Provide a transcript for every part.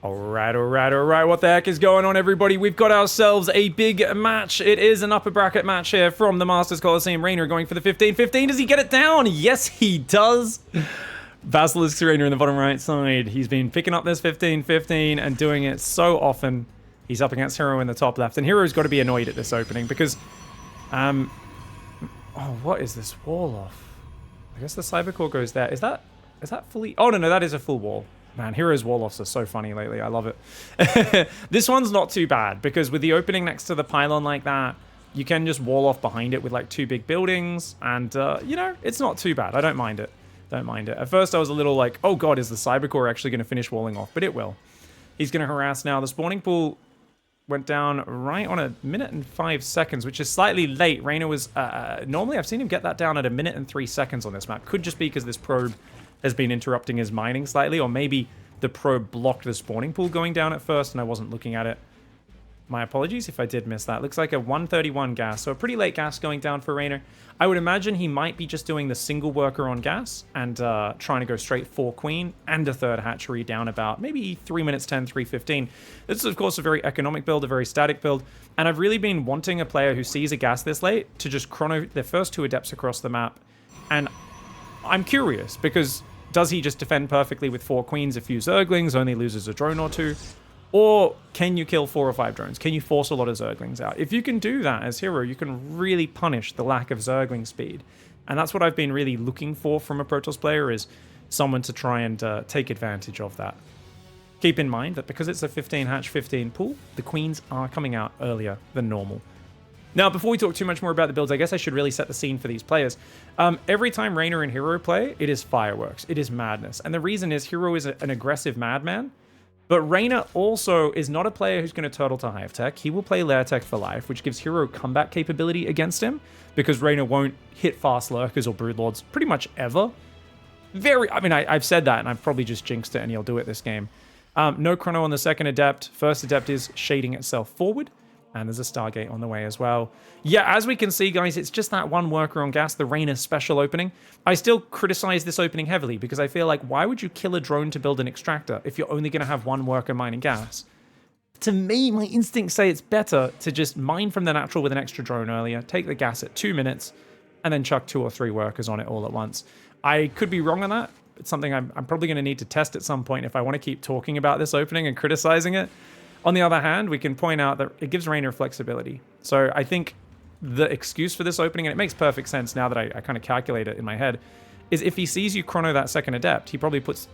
All right. What the heck is going on, everybody? We've got ourselves a big match. It is an upper bracket match here from the Masters Coliseum. REYNOR going for the 15-15. Does he get it down? Yes, he does. Basilisk REYNOR in the bottom right side. He's been picking up this 15-15 and doing it so often. He's up against Hero in the top left. And Hero's got to be annoyed at this opening because... oh, what is this wall off? I guess the Cybercore goes there. Is that fully... Oh, no, that is a full wall. Man, Hero's wall-offs are so funny lately. I love it. This one's not too bad, because with the opening next to the pylon like that, you can just wall off behind it with, like, 2 big buildings, and, you know, it's not too bad. I don't mind it. Don't mind it. At first, I was a little like, oh god, is the Cybercore actually going to finish walling off? But it will. He's going to harass now. The spawning pool went down right on 1 minute and 5 seconds, which is slightly late. REYNOR was... normally, I've seen him get that down at 1 minute and 3 seconds on this map. Could just be because this probe has been interrupting his mining slightly, or maybe the probe blocked the spawning pool going down at first and I wasn't looking at it. My apologies if I did miss that. Looks like a 131 gas, so a pretty late gas going down for REYNOR. I would imagine he might be just doing the single worker on gas and trying to go straight for queen and a third hatchery down about maybe 3 minutes 10, 3:15. This is, of course, a very economic build, a very static build, and I've really been wanting a player who sees a gas this late to just chrono their first 2 adepts across the map. And I'm curious, because does he just defend perfectly with 4 queens, a few zerglings, only loses a drone or 2? Or can you kill 4 or 5 drones? Can you force a lot of zerglings out? If you can do that as Hero, you can really punish the lack of zergling speed. And that's what I've been really looking for from a Protoss player, is someone to try and take advantage of that. Keep in mind that because it's a 15 hatch, 15 pool, the queens are coming out earlier than normal. Now, before we talk too much more about the builds, I guess I should really set the scene for these players. Every time REYNOR and Hero play, it is fireworks. It is madness. And the reason is Hero is an aggressive madman, but REYNOR also is not a player who's going to turtle to Hive Tech. He will play Lair Tech for life, which gives Hero comeback capability against him, because REYNOR won't hit fast lurkers or broodlords pretty much ever. I mean, I've said that, and I've probably just jinxed it, and he'll do it this game. No chrono on the second adept. First adept is shading itself forward. And there's a Stargate on the way as well. Yeah, as we can see, guys, it's just that 1 worker on gas, the REYNOR special opening. I still criticize this opening heavily, because I feel like, why would you kill a drone to build an extractor if you're only going to have 1 worker mining gas? To me, my instincts say it's better to just mine from the natural with an extra drone earlier, take the gas at 2 minutes, and then chuck 2 or 3 workers on it all at once. I could be wrong on that. It's something I'm probably going to need to test at some point if I want to keep talking about this opening and criticizing it. On the other hand, we can point out that it gives REYNOR flexibility. So I think the excuse for this opening, and it makes perfect sense now that I kind of calculate it in my head, is if he sees you chrono that second adept, he probably puts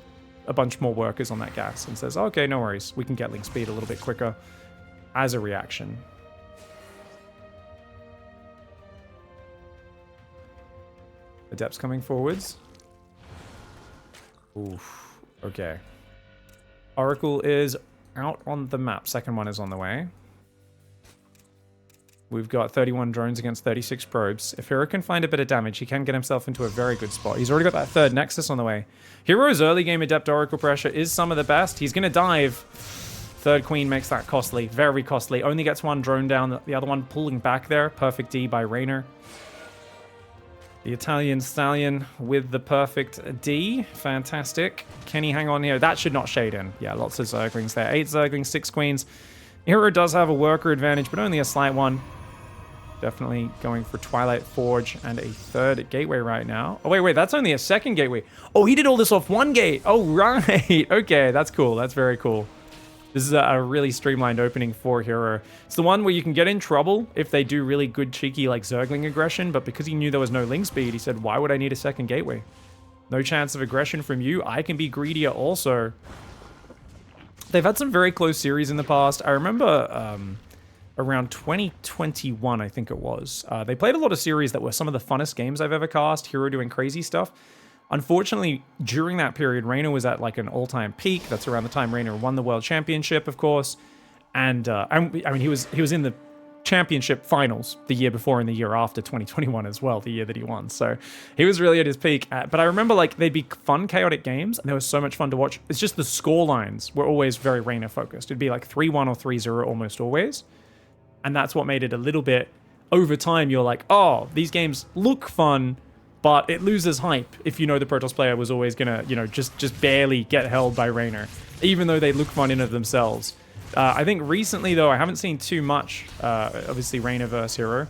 a bunch more workers on that gas and says, okay, no worries, we can get link speed a little bit quicker as a reaction. Adepts coming forwards. Oof, okay. Oracle is out on the map. Second one is on the way. We've got 31 drones against 36 probes. If Hero can find a bit of damage, he can get himself into a very good spot. He's already got that 3rd Nexus on the way. Hero's early game Adept Oracle pressure is some of the best. He's going to dive. 3rd Queen makes that costly. Very costly. Only gets 1 drone down. The other one pulling back there. Perfect D by REYNOR. The Italian Stallion with the perfect D. Fantastic. Can he hang on here? That should not shade in. Yeah, lots of Zerglings there. 8 Zerglings, 6 Queens. Hero does have a worker advantage, but only a slight one. Definitely going for Twilight Forge and a 3rd gateway right now. Oh, wait. That's only a 2nd gateway. Oh, he did all this off 1 gate. Oh, right. Okay, that's cool. That's very cool. This is a really streamlined opening for Hero. It's the one where you can get in trouble if they do really good, cheeky, like, Zergling aggression, but because he knew there was no link speed, he said, why would I need a 2nd gateway? No chance of aggression from you. I can be greedier also. They've had some very close series in the past. I remember around 2021, I think it was. They played a lot of series that were some of the funnest games I've ever cast. Hero doing crazy stuff. Unfortunately, during that period, REYNOR was at like an all-time peak. That's around the time REYNOR won the World Championship, of course. And I mean, he was in the championship finals the year before and the year after 2021 as well, the year that he won. So he was really at his peak. But I remember like they'd be fun, chaotic games, and they were so much fun to watch. It's just the score lines were always very REYNOR focused. It'd be like 3-1 or 3-0 almost always. And that's what made it a little bit, over time, you're like, oh, these games look fun, but it loses hype if you know the Protoss player was always gonna, you know, just barely get held by REYNOR. even though they look fun in of themselves. I think recently, though, I haven't seen too much, obviously, Reynor versus Hero.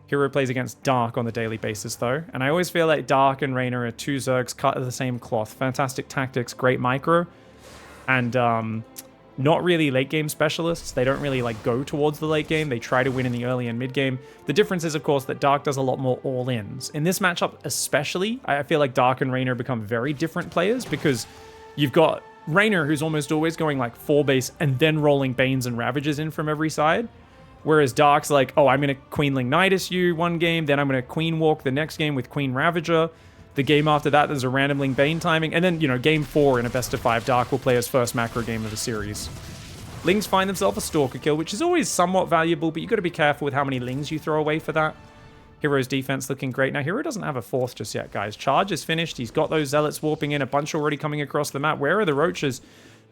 Hero plays against Dark on the daily basis, though, and I always feel like Dark and Reynor are two Zergs cut of the same cloth. Fantastic tactics, great micro, and not really late game specialists. They don't really like go towards the late game. They try to win in the early and mid game. The difference is, of course, that Dark does a lot more all-ins. In this matchup especially, I feel like Dark and Reynor become very different players because you've got Reynor, who's almost always going like 4 base and then rolling Banes and Ravages in from every side. Whereas Dark's like, oh, I'm going to Queenling Nidus you one game, then I'm going to Queen Walk the next game with Queen Ravager. The game after that, there's a randomling Bane timing. And then, you know, game 4 in a best of 5, Dark will play his first macro game of the series. Lings find themselves a Stalker kill, which is always somewhat valuable, but you got to be careful with how many Lings you throw away for that. Hero's defense looking great. Now, Hero doesn't have a 4th just yet, guys. Charge is finished. He's got those Zealots warping in, a bunch already coming across the map. Where are the Roaches?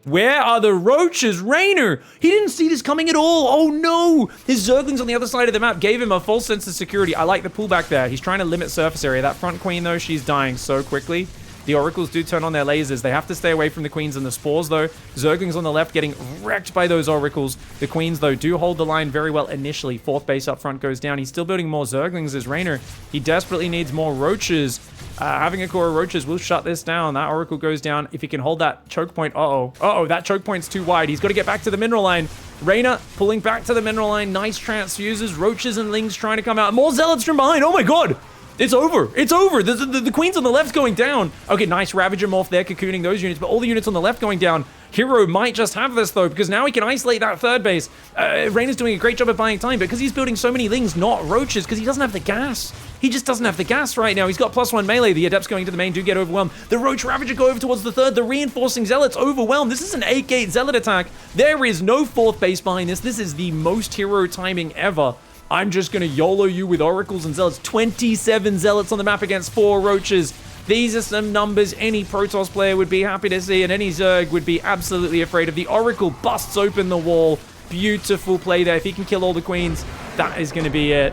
Where are the Roaches? Reynor! He didn't see this coming at all. Oh, no! His Zerglings on the other side of the map gave him a false sense of security. I like the pullback there. He's trying to limit surface area. That front queen, though, she's dying so quickly. The Oracles do turn on their lasers. They have to stay away from the Queens and the Spores, though. Zerglings on the left getting wrecked by those Oracles. The Queens, though, do hold the line very well initially. 4th base up front goes down. He's still building more Zerglings as Reynor. He desperately needs more Roaches. Having a core of Roaches will shut this down. That Oracle goes down. If he can hold that choke point, that choke point's too wide. He's got to get back to the mineral line. Reynor pulling back to the mineral line. Nice transfuses. Roaches and Lings trying to come out. More Zealots from behind. Oh my god! It's over. It's over. The Queens on the left's going down. Okay, nice Ravager morph there, cocooning those units, but all the units on the left going down. Hero might just have this, though, because now he can isolate that 3rd base. Reynor's doing a great job of buying time, because he's building so many Lings, not Roaches, because he doesn't have the gas. He just doesn't have the gas right now. He's got +1 melee. The Adepts going to the main do get overwhelmed. The Roach Ravager go over towards the 3rd. The reinforcing Zealots overwhelmed. This is an 8-gate Zealot attack. There is no 4th base behind this. This is the most Hero timing ever. I'm just going to YOLO you with Oracles and Zealots. 27 Zealots on the map against 4 Roaches. These are some numbers any Protoss player would be happy to see, and any Zerg would be absolutely afraid of. The Oracle busts open the wall. Beautiful play there. If he can kill all the Queens, that is going to be it.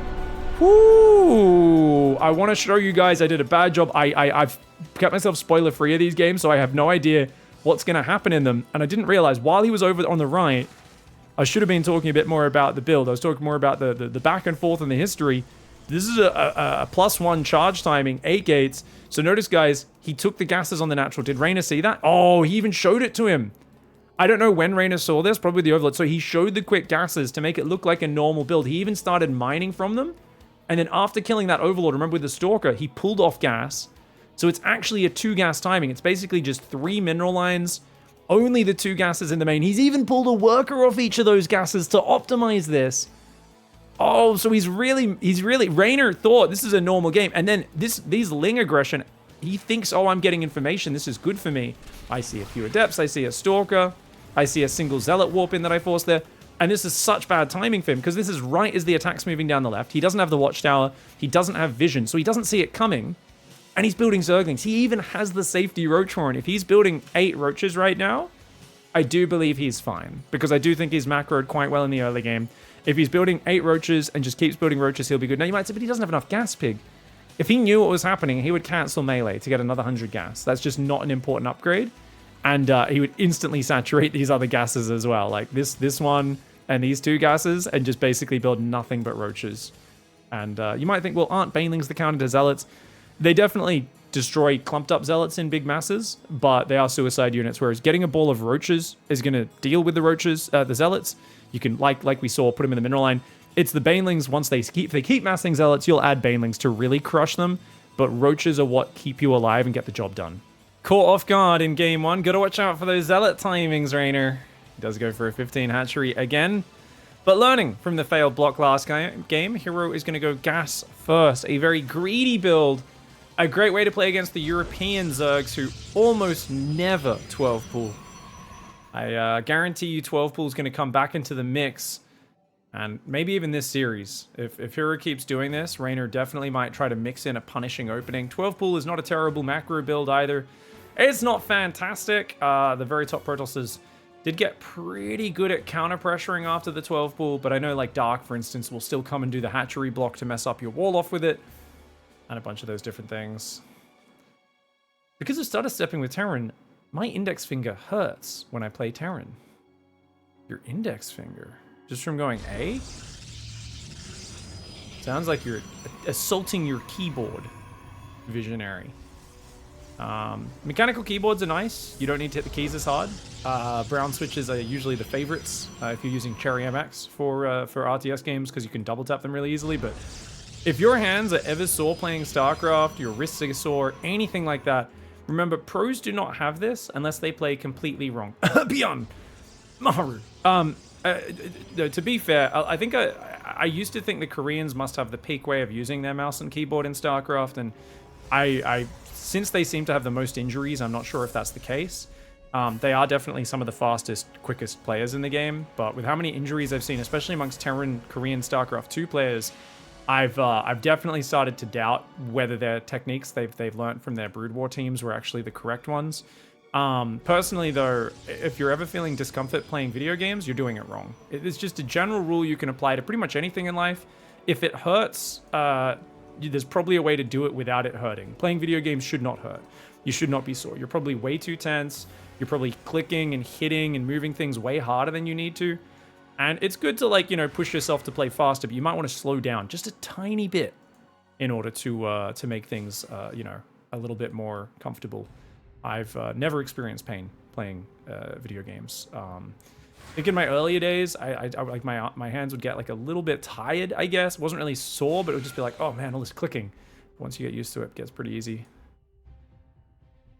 Woo! I want to show you guys I did a bad job. I've kept myself spoiler-free of these games, so I have no idea what's going to happen in them. And I didn't realize while he was over on the right, I should have been talking a bit more about the build. I was talking more about the back and forth and the history. This is a +1 charge timing, 8 gates. So notice, guys, he took the gases on the natural. Did Reynor see that? Oh, he even showed it to him. I don't know when Reynor saw this, probably the Overlord. So he showed the quick gases to make it look like a normal build. He even started mining from them. And then after killing that Overlord, remember with the Stalker, he pulled off gas. So it's actually a 2-gas timing. It's basically just 3 mineral lines. Only the 2 gases in the main. He's even pulled a worker off each of those gases to optimize this. Oh, so he's really, Reynor thought this is a normal game. And then these Ling aggression, he thinks, oh, I'm getting information. This is good for me. I see a few Adepts. I see a Stalker. I see a single Zealot warp in that I forced there. And this is such bad timing for him because this is right as the attack's moving down the left. He doesn't have the Watchtower. He doesn't have vision, so he doesn't see it coming. And he's building Zerglings. He even has the safety Roach Horn. If he's building 8 Roaches right now, I do believe he's fine. Because I do think he's macroed quite well in the early game. If he's building 8 Roaches and just keeps building Roaches, he'll be good. Now you might say, but he doesn't have enough gas, Pig. If he knew what was happening, he would cancel melee to get another 100 gas. That's just not an important upgrade. And he would instantly saturate these other gases as well. Like this one and these 2 gases, and just basically build nothing but Roaches. And you might think, well, aren't Banelings the counter to Zealots? They definitely destroy clumped up Zealots in big masses, but they are suicide units, whereas getting a ball of Roaches is going to deal with the Roaches, the Zealots. You can, like we saw, put them in the mineral line. It's the Banelings, once they keep massing Zealots, you'll add Banelings to really crush them, but Roaches are what keep you alive and get the job done. Caught off guard in game 1. Gotta watch out for those Zealot timings, Reynor. He does go for a 15 hatchery again. But learning from the failed block last game, Hero is going to go gas first. A very greedy build. A great way to play against the European Zergs who almost never 12 pool. I guarantee you 12 pool is going to come back into the mix. And maybe even this series. If Hero keeps doing this, Reynor definitely might try to mix in a punishing opening. 12 pool is not a terrible macro build either. It's not fantastic. The very top Protosses did get pretty good at counter-pressuring after the 12 pool, but I know like Dark, for instance, will still come and do the hatchery block to mess up your wall off with it. And a bunch of those different things. Because of stutter stepping with Terran, My index finger hurts when I play Terran. Your index finger? Just from going A? Sounds like you're assaulting your keyboard, visionary. Mechanical keyboards are nice. You don't need to hit the keys as hard. Brown switches are usually the favorites if you're using Cherry MX for RTS games, because you can double tap them really easily. But if your hands are ever sore playing StarCraft, your wrists are sore, anything like that, remember, pros do not have this unless they play completely wrong. Beyond Maharu. To be fair, I think I used to think the Koreans must have the peak way of using their mouse and keyboard in StarCraft, and I since they seem to have the most injuries, I'm not sure if that's the case. They are definitely some of the fastest, quickest players in the game, but with how many injuries I've seen, especially amongst Terran Korean StarCraft 2 players, I've definitely started to doubt whether their techniques they've learned from their Brood War teams were actually the correct ones. Personally though, if you're ever feeling discomfort playing video games, you're doing it wrong. It's just a general rule you can apply to pretty much anything in life. If it hurts, there's probably a way to do it without it hurting. Playing video games should not hurt. You should not be sore. You're probably way too tense. You're probably clicking and hitting and moving things way harder than you need to. And it's good to, like, you know, push yourself to play faster, but you might want to slow down just a tiny bit in order to make things, you know, a little bit more comfortable. I've never experienced pain playing video games. I think in my earlier days, I like my hands would get like a little bit tired, I guess. It wasn't really sore, but it would just be like, oh man, all this clicking. Once you get used to it, it gets pretty easy.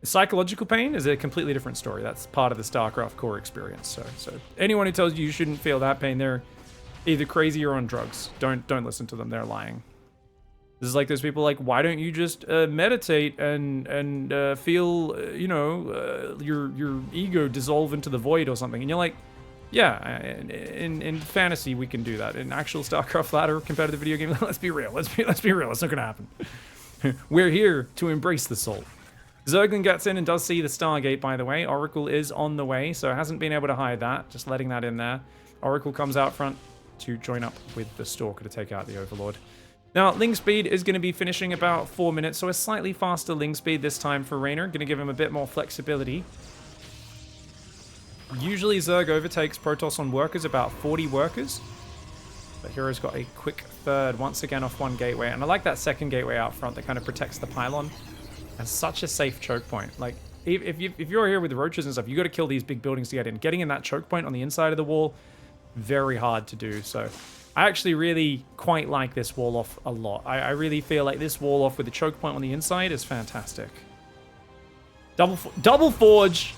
Psychological pain is a completely different story. That's part of the StarCraft core experience. So anyone who tells you shouldn't feel that pain, they're either crazy or on drugs. Don't listen to them. They're lying. This is like those people like, why don't you just meditate and feel, you know, your ego dissolve into the void or something? And you're like, yeah, in fantasy we can do that. In actual StarCraft ladder competitive video game, let's be real. Let's be real. It's not gonna happen. We're here to embrace the soul. Zerglin gets in and does see the Stargate, by the way. Oracle is on the way, so hasn't been able to hide that. Just letting that in there. Oracle comes out front to join up with the Stalker to take out the Overlord. Now, Ling Speed is going to be finishing about 4 minutes, so a slightly faster Ling Speed this time for REYNOR. Going to give him a bit more flexibility. Usually Zerg overtakes Protoss on workers, about 40 workers. But Hero's got a quick third, once again off one gateway. And I like that second gateway out front that kind of protects the pylon. And such a safe choke point. Like, if you're here with the roaches and stuff, you got to kill these big buildings to get in. Getting in that choke point on the inside of the wall, very hard to do. So I actually really quite like this wall off a lot. I really feel like this wall off with the choke point on the inside is fantastic. Double forge.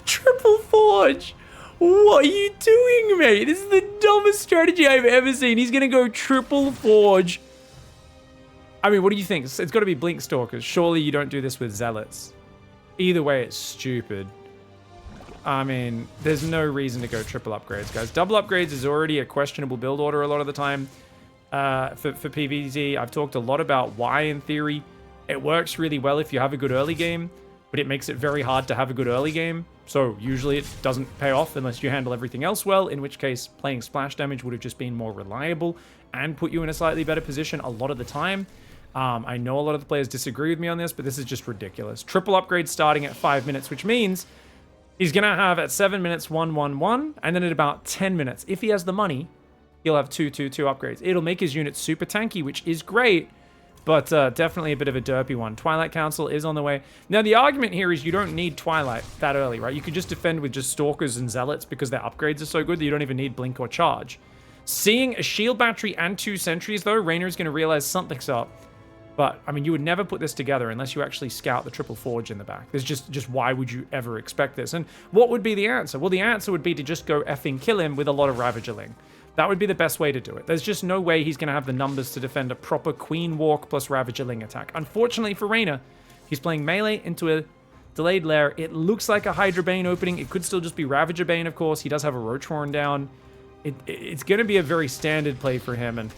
Triple forge. What are you doing, mate? This is the dumbest strategy I've ever seen. He's going to go triple forge. I mean, what do you think? It's got to be Blink Stalkers. Surely you don't do this with Zealots. Either way, it's stupid. I mean, there's no reason to go triple upgrades, guys. Double upgrades is already a questionable build order a lot of the time for PvZ. I've talked a lot about why, in theory, it works really well if you have a good early game, but it makes it very hard to have a good early game. So usually it doesn't pay off unless you handle everything else well, in which case playing splash damage would have just been more reliable and put you in a slightly better position a lot of the time. I know a lot of the players disagree with me on this, but this is just ridiculous. Triple upgrade starting at 5 minutes, which means he's going to have at 7 minutes 1, 1, 1, and then at about 10 minutes, if he has the money, he'll have 2, 2, 2 upgrades. It'll make his unit super tanky, which is great, but definitely a bit of a derpy one. Twilight Council is on the way. Now, the argument here is you don't need Twilight that early, right? You could just defend with just Stalkers and Zealots because their upgrades are so good that you don't even need Blink or Charge. Seeing a shield battery and 2 sentries, though, REYNOR's going to realize something's up. But, I mean, you would never put this together unless you actually scout the triple forge in the back. There's just why would you ever expect this? And what would be the answer? Well, the answer would be to just go effing kill him with a lot of Ravagerling. That would be the best way to do it. There's just no way he's going to have the numbers to defend a proper Queen Walk plus Ravagerling attack. Unfortunately for REYNOR, he's playing melee into a delayed lair. It looks like a Hydra Bane opening. It could still just be Ravager Bane, of course. He does have a Roach Horn down. It's going to be a very standard play for him. And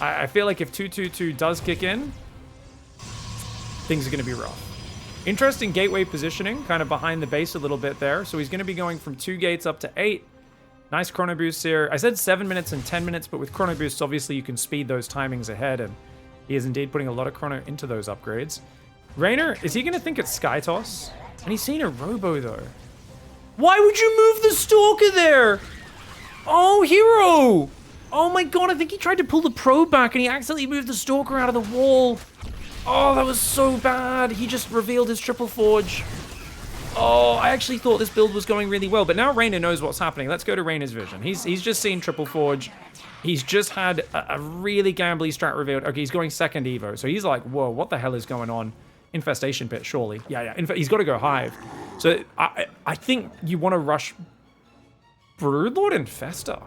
I feel like if 2-2-2 does kick in, things are going to be rough. Interesting gateway positioning, kind of behind the base a little bit there. So he's going to be going from 2 gates up to 8. Nice chrono boosts here. I said 7 minutes and 10 minutes, but with chrono boosts, obviously you can speed those timings ahead. And He is indeed putting a lot of chrono into those upgrades. REYNOR, is he going to think it's Sky Toss? And he's seen a Robo, though. Why would you move the Stalker there? Oh, Hero! Oh my god, I think he tried to pull the probe back and he accidentally moved the Stalker out of the wall. Oh, that was so bad. He just revealed his Triple Forge. Oh, I actually thought this build was going really well, but now REYNOR knows what's happening. Let's go to REYNOR's vision. He's just seen Triple Forge. He's just had a really gambly strat revealed. Okay, he's going second Evo, so he's like, whoa, what the hell is going on? Infestation Pit, surely. Yeah. He's got to go Hive. So I think you want to rush Broodlord Infester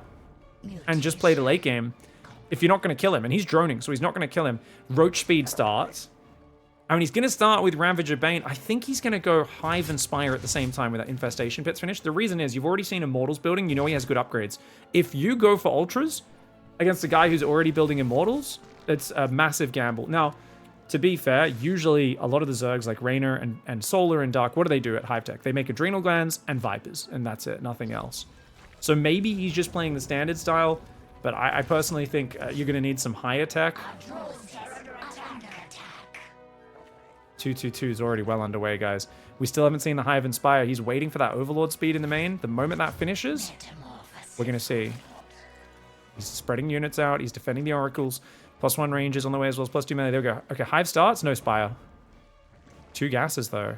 and just play the late game if you're not going to kill him. And he's droning, so he's not going to kill him. Roach Speed starts. I mean, he's going to start with Ravager Bane. I think he's going to go Hive and Spire at the same time with that Infestation Pit's finished. The reason is you've already seen Immortals building. You know he has good upgrades. If you go for Ultras against a guy who's already building Immortals, it's a massive gamble. Now, to be fair, usually a lot of the Zergs like REYNOR and Solar and Dark, what do they do at Hive Tech? They make Adrenal Glands and Vipers, and that's it, nothing else. So maybe he's just playing the standard style, but I personally think you're going to need some higher tech. 2-2-2 is already well underway, guys. We still haven't seen the Hive Inspire. He's waiting for that Overlord speed in the main. The moment that finishes, we're going to see. He's spreading units out. He's defending the Oracles. +1 ranges on the way as well as +2 melee. There we go. Okay, Hive starts. No Spire. 2 gases, though.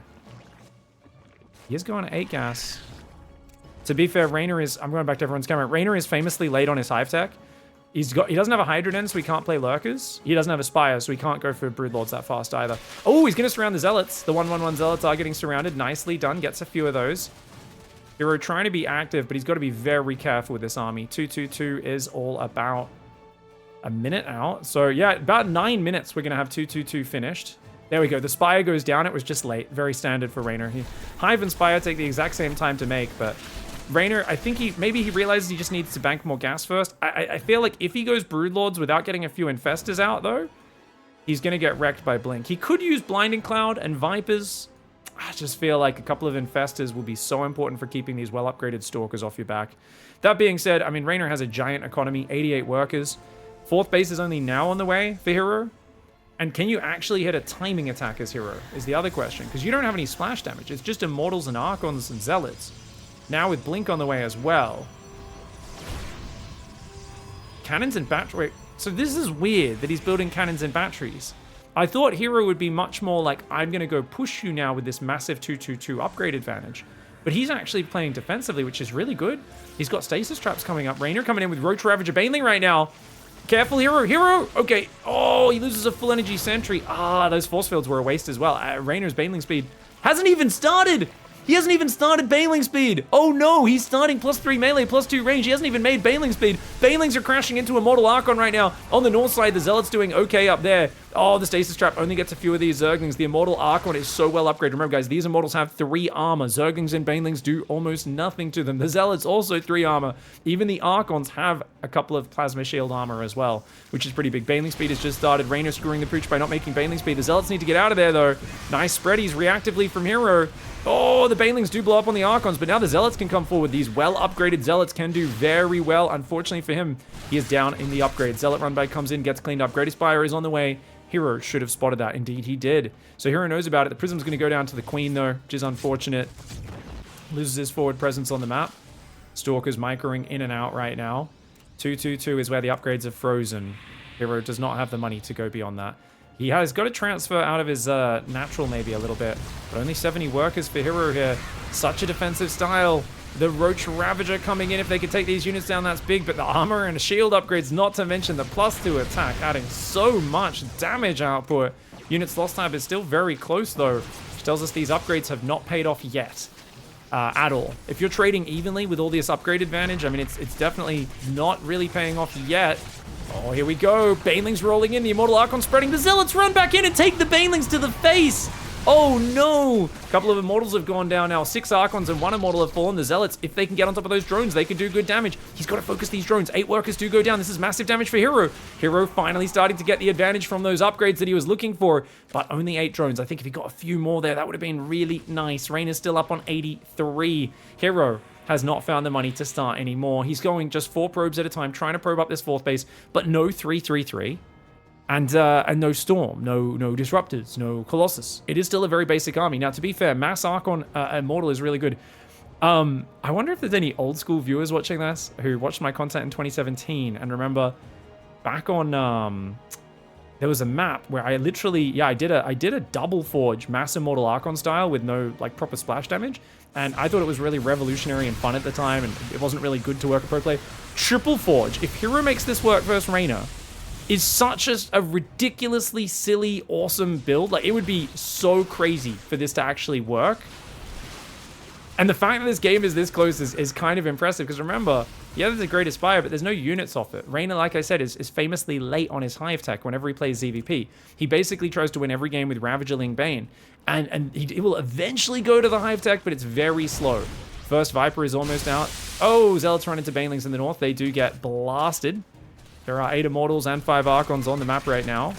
He is going to 8 gas. To be fair, REYNOR is... I'm going back to everyone's camera. REYNOR is famously late on his Hive Tech. He doesn't have a Hydra Den, so he can't play Lurkers. He doesn't have a Spire, so he can't go for Broodlords that fast either. Oh, he's going to surround the Zealots. The 1-1-1 Zealots are getting surrounded. Nicely done. Gets a few of those. Hero trying to be active, but he's got to be very careful with this army. 2-2-2 is all about a minute out. So, yeah, about 9 minutes we're going to have 2-2-2 finished. There we go. The Spire goes down. It was just late. Very standard for REYNOR. Hive and Spire take the exact same time to make, but... REYNOR, I think maybe he realizes he just needs to bank more gas first. I feel like if he goes Broodlords without getting a few Infestors out, though, he's going to get wrecked by Blink. He could use Blinding Cloud and Vipers. I just feel like a couple of Infestors will be so important for keeping these well-upgraded Stalkers off your back. That being said, I mean, REYNOR has a giant economy, 88 workers. 4th base is only now on the way for Hero. And can you actually hit a timing attack as Hero is the other question, because you don't have any splash damage. It's just Immortals and Archons and Zealots. Now with Blink on the way as well. Cannons and battery. Wait, so this is weird that he's building cannons and batteries. I thought Hero would be much more like, I'm going to go push you now with this massive 2-2-2 upgrade advantage. But he's actually playing defensively, which is really good. He's got Stasis Traps coming up. REYNOR coming in with Roach Ravager Baneling right now. Careful, Hero. Hero! Okay. Oh, he loses a full energy sentry. Ah, those force fields were a waste as well. REYNOR's Baneling speed hasn't even started. He hasn't even started Baneling speed. Oh no, he's starting +3 melee, +2 range. He hasn't even made Baneling speed. Banelings are crashing into Immortal Archon right now. On the north side, the Zealot's doing okay up there. Oh, the Stasis Trap only gets a few of these Zerglings. The Immortal Archon is so well upgraded. Remember, guys, these Immortals have 3 armor. Zerglings and Banelings do almost nothing to them. The Zealots also 3 armor. Even the Archons have a couple of Plasma Shield armor as well, which is pretty big. Baneling speed has just started. REYNOR screwing the pooch by not making Baneling speed. The Zealots need to get out of there, though. Nice spreadies reactively from Hero. Oh, the Banelings do blow up on the Archons, but now the Zealots can come forward. These well-upgraded Zealots can do very well. Unfortunately for him, he is down in the upgrade. Zealot run by comes in, gets cleaned up. Greatest Spire is on the way. Hero should have spotted that. Indeed, he did. So Hero knows about it. The Prism's going to go down to the Queen, though, which is unfortunate. Loses his forward presence on the map. Stalker's microing in and out right now. 2-2-2 is where the upgrades are frozen. Hero does not have the money to go beyond that. He has got to transfer out of his natural maybe a little bit. But only 70 workers for Hero here. Such a defensive style. The Roach Ravager coming in. If they could take these units down, that's big. But the armor and shield upgrades, not to mention the +2 attack, adding so much damage output. Units lost tab is still very close, though, which tells us these upgrades have not paid off yet. At all. If you're trading evenly with all this upgrade advantage, I mean, it's definitely not really paying off yet. Oh, here we go. Banelings rolling in. The Immortal Archon spreading. The Zealots run back in and take the Banelings to the face. Oh, no. A couple of Immortals have gone down now. 6 Archons and 1 Immortal have fallen. The Zealots, if they can get on top of those drones, they can do good damage. He's got to focus these drones. 8 workers do go down. This is massive damage for Hero. Hero finally starting to get the advantage from those upgrades that he was looking for, but only 8 drones. I think if he got a few more there, that would have been really nice. REYNOR's still up on 83. Hero has not found the money to start anymore. He's going just 4 probes at a time, trying to probe up this 4th base, but no 3-3-3. And no Storm, no Disruptors, no Colossus. It is still a very basic army. Now, to be fair, Mass Archon Immortal is really good. I wonder if there's any old school viewers watching this who watched my content in 2017 and remember back on there was a map where I literally I did a double forge Mass Immortal Archon style with no like proper splash damage, and I thought it was really revolutionary and fun at the time, and it wasn't really good to work at pro play. Triple forge. If Hero makes this work versus Reynor, is such a ridiculously silly, awesome build. Like, it would be so crazy for this to actually work. And the fact that this game is this close is kind of impressive, because remember, yeah, there's a Great Aspire, but there's no units off it. Reynor, like I said, is famously late on his Hive Tech whenever he plays ZvP. He basically tries to win every game with Ravagerling Bane, and he will eventually go to the Hive Tech, but it's very slow. First Viper is almost out. Oh, Zealots run into Banelings in the north. They do get blasted. There are 8 Immortals and 5 Archons on the map right now.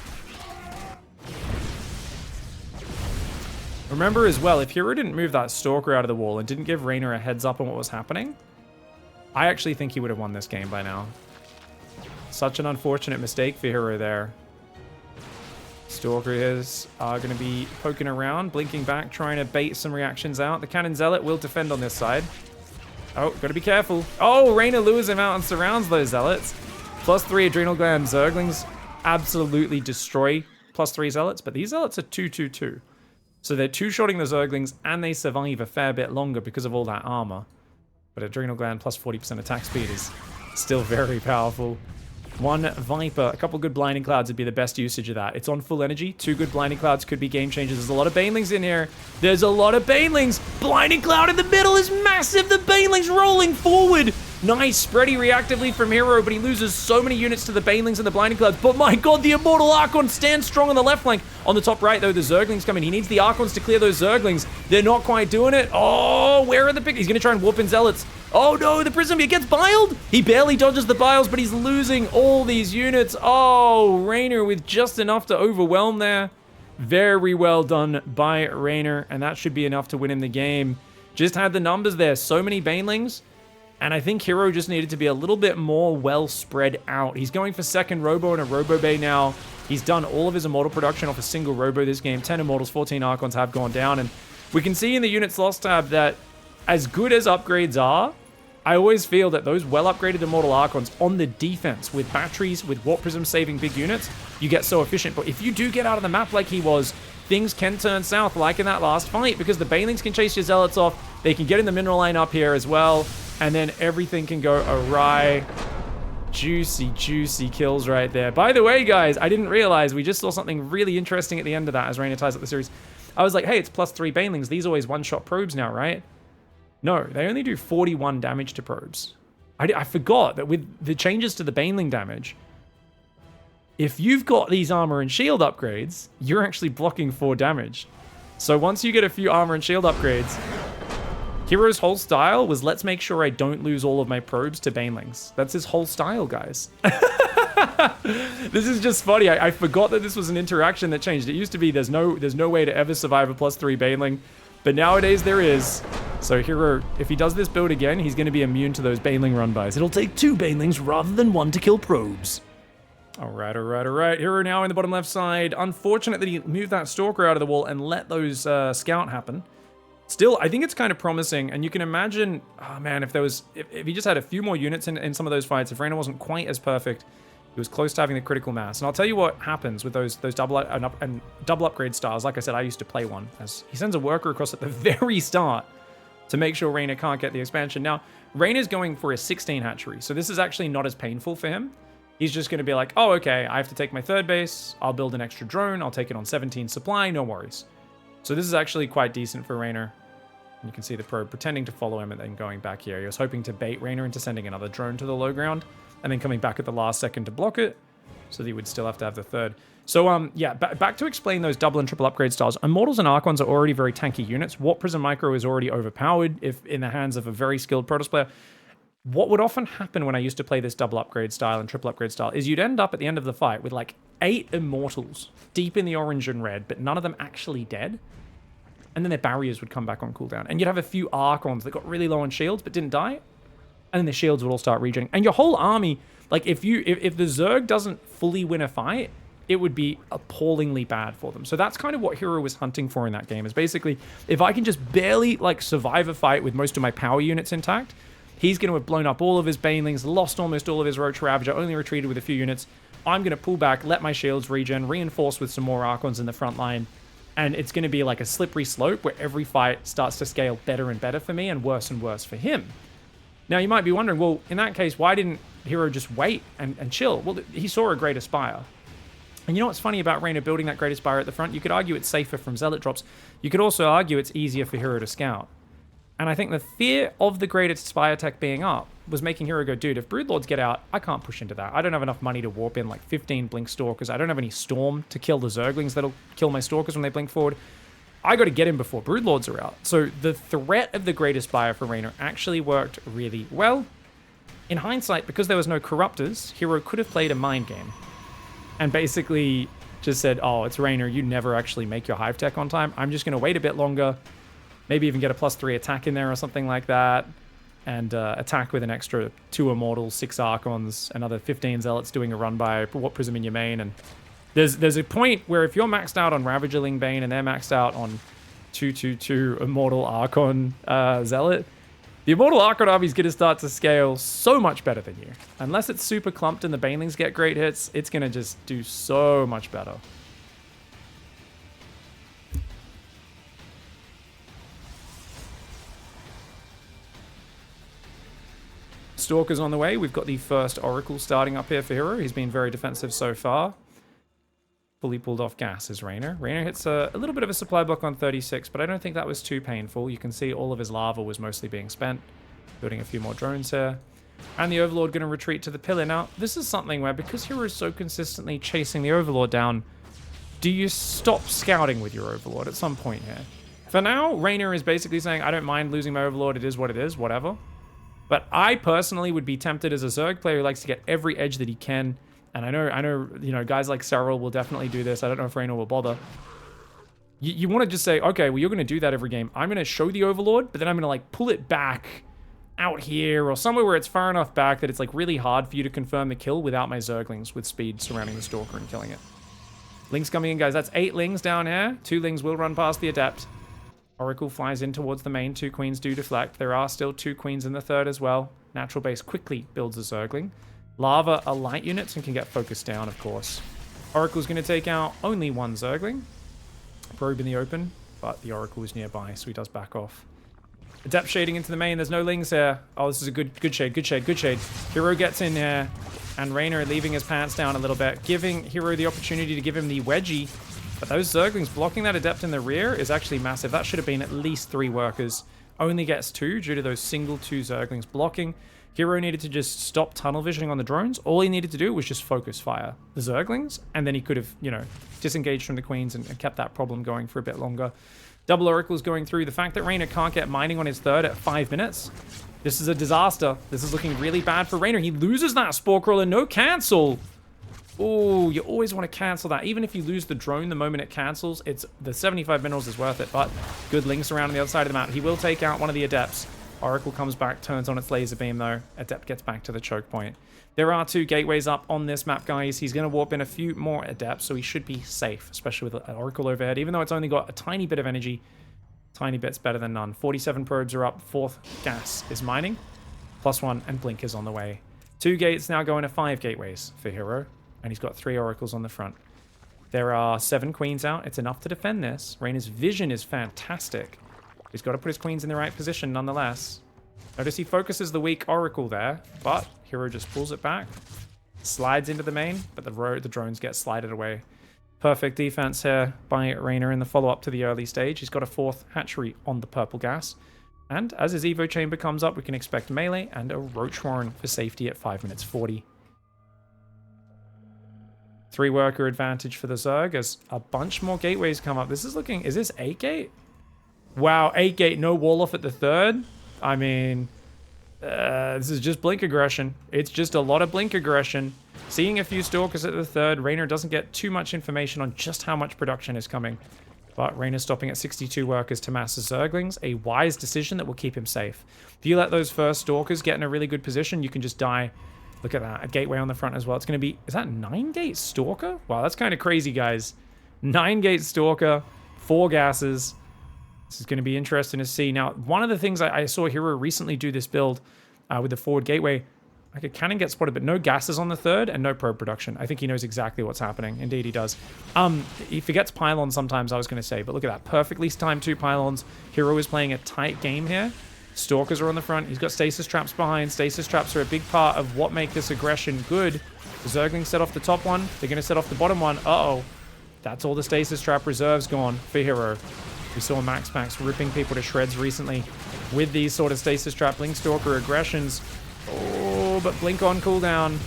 Remember as well, if Hero didn't move that Stalker out of the wall and didn't give Reynor a heads up on what was happening, I actually think he would have won this game by now. Such an unfortunate mistake for Hero there. Stalkers are going to be poking around, blinking back, trying to bait some reactions out. The Cannon Zealot will defend on this side. Oh, got to be careful. Oh, Reynor lures him out and surrounds those Zealots. +3 Adrenal Gland Zerglings absolutely destroy +3 Zealots, but these Zealots are 2/2/2. So they're two-shotting the Zerglings, and they survive a fair bit longer because of all that armor. But Adrenal Gland plus 40% attack speed is still very powerful. 1 Viper, a couple good Blinding Clouds would be the best usage of that. It's on full energy. 2 good Blinding Clouds could be game changers. There's a lot of Banelings in here. There's a lot of Banelings. Blinding Cloud in the middle is massive. The Banelings rolling forward. Nice, spready reactively from Hero, but he loses so many units to the Banelings and the Blinding Clouds. But my god, the Immortal Archon stands strong on the left flank. On the top right, though, the Zerglings come in. He needs the Archons to clear those Zerglings. They're not quite doing it. Oh, where are the He's going to try and warp in Zealots. Oh no, the Prism, he gets biled. He barely dodges the biles, but he's losing all these units. Oh, Reynor with just enough to overwhelm there. Very well done by Reynor, and that should be enough to win him the game. Just had the numbers there. So many Banelings. And I think Hero just needed to be a little bit more well spread out. He's going for second Robo and a Robo Bay now. He's done all of his Immortal production off a single Robo this game. 10 Immortals, 14 Archons have gone down. And we can see in the Units Lost tab that as good as upgrades are, I always feel that those well-upgraded Immortal Archons on the defense with batteries, with Warp Prism saving big units, you get so efficient. But if you do get out of the map like he was, things can turn south like in that last fight, because the Banelings can chase your Zealots off. They can get in the mineral line up here as well. And then everything can go awry. Juicy, juicy kills right there. By the way, guys, I didn't realize we just saw something really interesting at the end of that as Reynor ties up the series. I was like, hey, it's +3 Banelings. These always one-shot probes now, right? No, they only do 41 damage to probes. I forgot that with the changes to the Baneling damage, if you've got these armor and shield upgrades, you're actually blocking 4 damage. So once you get a few armor and shield upgrades, Hero's whole style was, let's make sure I don't lose all of my probes to Banelings. That's his whole style, guys. This is just funny. I forgot that this was an interaction that changed. It used to be there's no way to ever survive a +3 Baneling, but nowadays there is. So Hero, if he does this build again, he's going to be immune to those Baneling run-bys. It'll take 2 Banelings rather than 1 to kill probes. All right. Hero now in the bottom left side. Unfortunate that he moved that Stalker out of the wall and let those scout happen. Still, I think it's kind of promising, and you can imagine, oh man, if he just had a few more units in some of those fights, if Reynor wasn't quite as perfect, he was close to having the critical mass. And I'll tell you what happens with those double upgrade stars. Like I said, I used to play one, as he sends a worker across at the very start to make sure Reynor can't get the expansion. Now, Reynor's going for a 16 hatchery, so this is actually not as painful for him. He's just going to be like, oh, okay, I have to take my third base, I'll build an extra drone, I'll take it on 17 supply, no worries. So this is actually quite decent for Reynor. You can see the probe pretending to follow him and then going back here. He was hoping to bait Reynor into sending another drone to the low ground and then coming back at the last second to block it, so that he would still have to have the third. So, yeah, back to explain those double and triple upgrade styles. Immortals and Archons are already very tanky units. Warp Prism Micro is already overpowered if in the hands of a very skilled Protoss player. What would often happen when I used to play this double upgrade style and triple upgrade style is you'd end up at the end of the fight with like 8 Immortals deep in the orange and red, but none of them actually dead. And then their barriers would come back on cooldown. And you'd have a few Archons that got really low on shields but didn't die. And then the shields would all start regenerating. And your whole army, like if the Zerg doesn't fully win a fight, it would be appallingly bad for them. So that's kind of what Hero was hunting for in that game, is basically, if I can just barely, like, survive a fight with most of my power units intact, he's going to have blown up all of his Banelings, lost almost all of his Roach Ravager, only retreated with a few units. I'm going to pull back, let my shields regen, reinforce with some more Archons in the front line, and it's going to be like a slippery slope where every fight starts to scale better and better for me and worse for him. Now, you might be wondering, well, in that case, why didn't Hero just wait and chill? Well, he saw a Great Aspire. And you know what's funny about Reynor building that Great Aspire at the front? You could argue it's safer from Zealot drops. You could also argue it's easier for Hero to scout. And I think the fear of the Great Aspire tech being up was making Hero go, dude, if Broodlords get out, I can't push into that. I don't have enough money to warp in like 15 Blink Stalkers. I don't have any Storm to kill the Zerglings that'll kill my Stalkers when they blink forward. I got to get in before Broodlords are out. So the threat of the Great Aspire for Reynor actually worked really well. In hindsight, because there was no Corruptors, Hero could have played a mind game and basically just said, oh, it's Reynor, you never actually make your Hive Tech on time. I'm just going to wait a bit longer, maybe even get a +3 attack in there or something like that, and attack with an extra 2 Immortals, 6 Archons, another 15 Zealots doing a run by what Prism in your main. And there's a point where if you're maxed out on Ravagerling Bane and they're maxed out on 2/2/2 Immortal Archon Zealot, the Immortal Archon army is going to start to scale so much better than you. Unless it's super clumped and the Banelings get great hits, it's going to just do so much better. Stalker's on the way. We've got the first Oracle starting up here for Hero. He's been very defensive so far. Fully pulled off gas is Reynor. Reynor hits a little bit of a supply block on 36, but I don't think that was too painful. You can see all of his lava was mostly being spent. Building a few more drones here. And the Overlord going to retreat to the pillar. Now, this is something where, because Hero is so consistently chasing the Overlord down, do you stop scouting with your Overlord at some point here? For now, Reynor is basically saying, I don't mind losing my Overlord. It is what it is, whatever. But I personally would be tempted as a Zerg player who likes to get every edge that he can. And I know, you know, guys like Cyril will definitely do this. I don't know if Reynor will bother. You want to just say, okay, well, you're going to do that every game. I'm going to show the Overlord, but then I'm going to, like, pull it back out here or somewhere where it's far enough back that it's, like, really hard for you to confirm the kill without my Zerglings with speed surrounding the Stalker and killing it. Lings coming in, guys. That's 8 Lings down here. 2 Lings will run past the Adept. Oracle flies in towards the main. 2 Queens do deflect. There are still 2 Queens in the third as well. Natural Base quickly builds a Zergling. Lava are light units and can get focused down, of course. Oracle's going to take out only 1 Zergling. Probe in the open, but the Oracle is nearby, so he does back off. Adept shading into the main. There's no Lings here. Oh, this is a good shade. Hero gets in here, and Reynor leaving his pants down a little bit, giving Hero the opportunity to give him the wedgie. But those Zerglings blocking that Adept in the rear is actually massive. That should have been at least 3 workers. Only gets 2 due to those single 2 Zerglings blocking. Hero needed to just stop tunnel visioning on the drones. All he needed to do was just focus fire the Zerglings, and then he could have, you know, disengaged from the Queens and kept that problem going for a bit longer. Double Oracles going through. The fact that Reynor can't get mining on his third at 5 minutes, this is a disaster. This is looking really bad for Reynor. He loses that Spore Crawler. No cancel. Oh, you always want to cancel that. Even if you lose the drone the moment it cancels, it's the 75 minerals is worth it. But good Links around on the other side of the map. He will take out one of the Adepts. Oracle comes back, turns on its laser beam though. Adept gets back to the choke point. There are 2 gateways up on this map, guys. He's going to warp in a few more Adepts, so he should be safe, especially with an Oracle overhead. Even though it's only got a tiny bit of energy, tiny bit's better than none. 47 probes are up. 4th gas is mining. +1, and Blink is on the way. 2 gates now going to 5 gateways for Hero, and he's got 3 Oracles on the front. There are 7 Queens out. It's enough to defend this. Reynor's vision is fantastic. He's got to put his Queens in the right position nonetheless. Notice he focuses the weak Oracle there, but Hero just pulls it back. Slides into the main, but the drones get slided away. Perfect defense here by Reynor in the follow-up to the early stage. He's got a 4th hatchery on the purple gas. And as his Evo chamber comes up, we can expect melee and a Roach Warren for safety at 5 minutes 40. 3 worker advantage for the Zerg as a bunch more gateways come up. This is looking... Is this 8 gate? Wow, 8 gate, no wall off at the third. I mean, this is just blink aggression. It's just a lot of blink aggression. Seeing a few Stalkers at the third, Reynor doesn't get too much information on just how much production is coming. But Reynor's stopping at 62 workers to mass the Zerglings. A wise decision that will keep him safe. If you let those first Stalkers get in a really good position, you can just die Look at that. A gateway on the front as well. It's going to be... Is that 9-gate Stalker? Wow, that's kind of crazy, guys. 9-gate Stalker. 4 gases. This is going to be interesting to see. Now, one of the things I saw Hero recently do this build with the forward gateway, like a cannon gets spotted, but no gases on the third and no probe production. I think he knows exactly what's happening. Indeed, he does. He forgets pylons sometimes, I was going to say, but look at that. Perfectly timed 2 pylons. Hero is playing a tight game here. Stalkers are on the front. He's got stasis traps behind. Stasis traps are a big part of what make this aggression good. The Zerglings set off the top one. They're going to set off the bottom one. Uh-oh. That's all the stasis trap reserves gone for Hero. We saw Max ripping people to shreds recently with these sort of stasis trap Blink Stalker aggressions. Oh, but Blink on cooldown.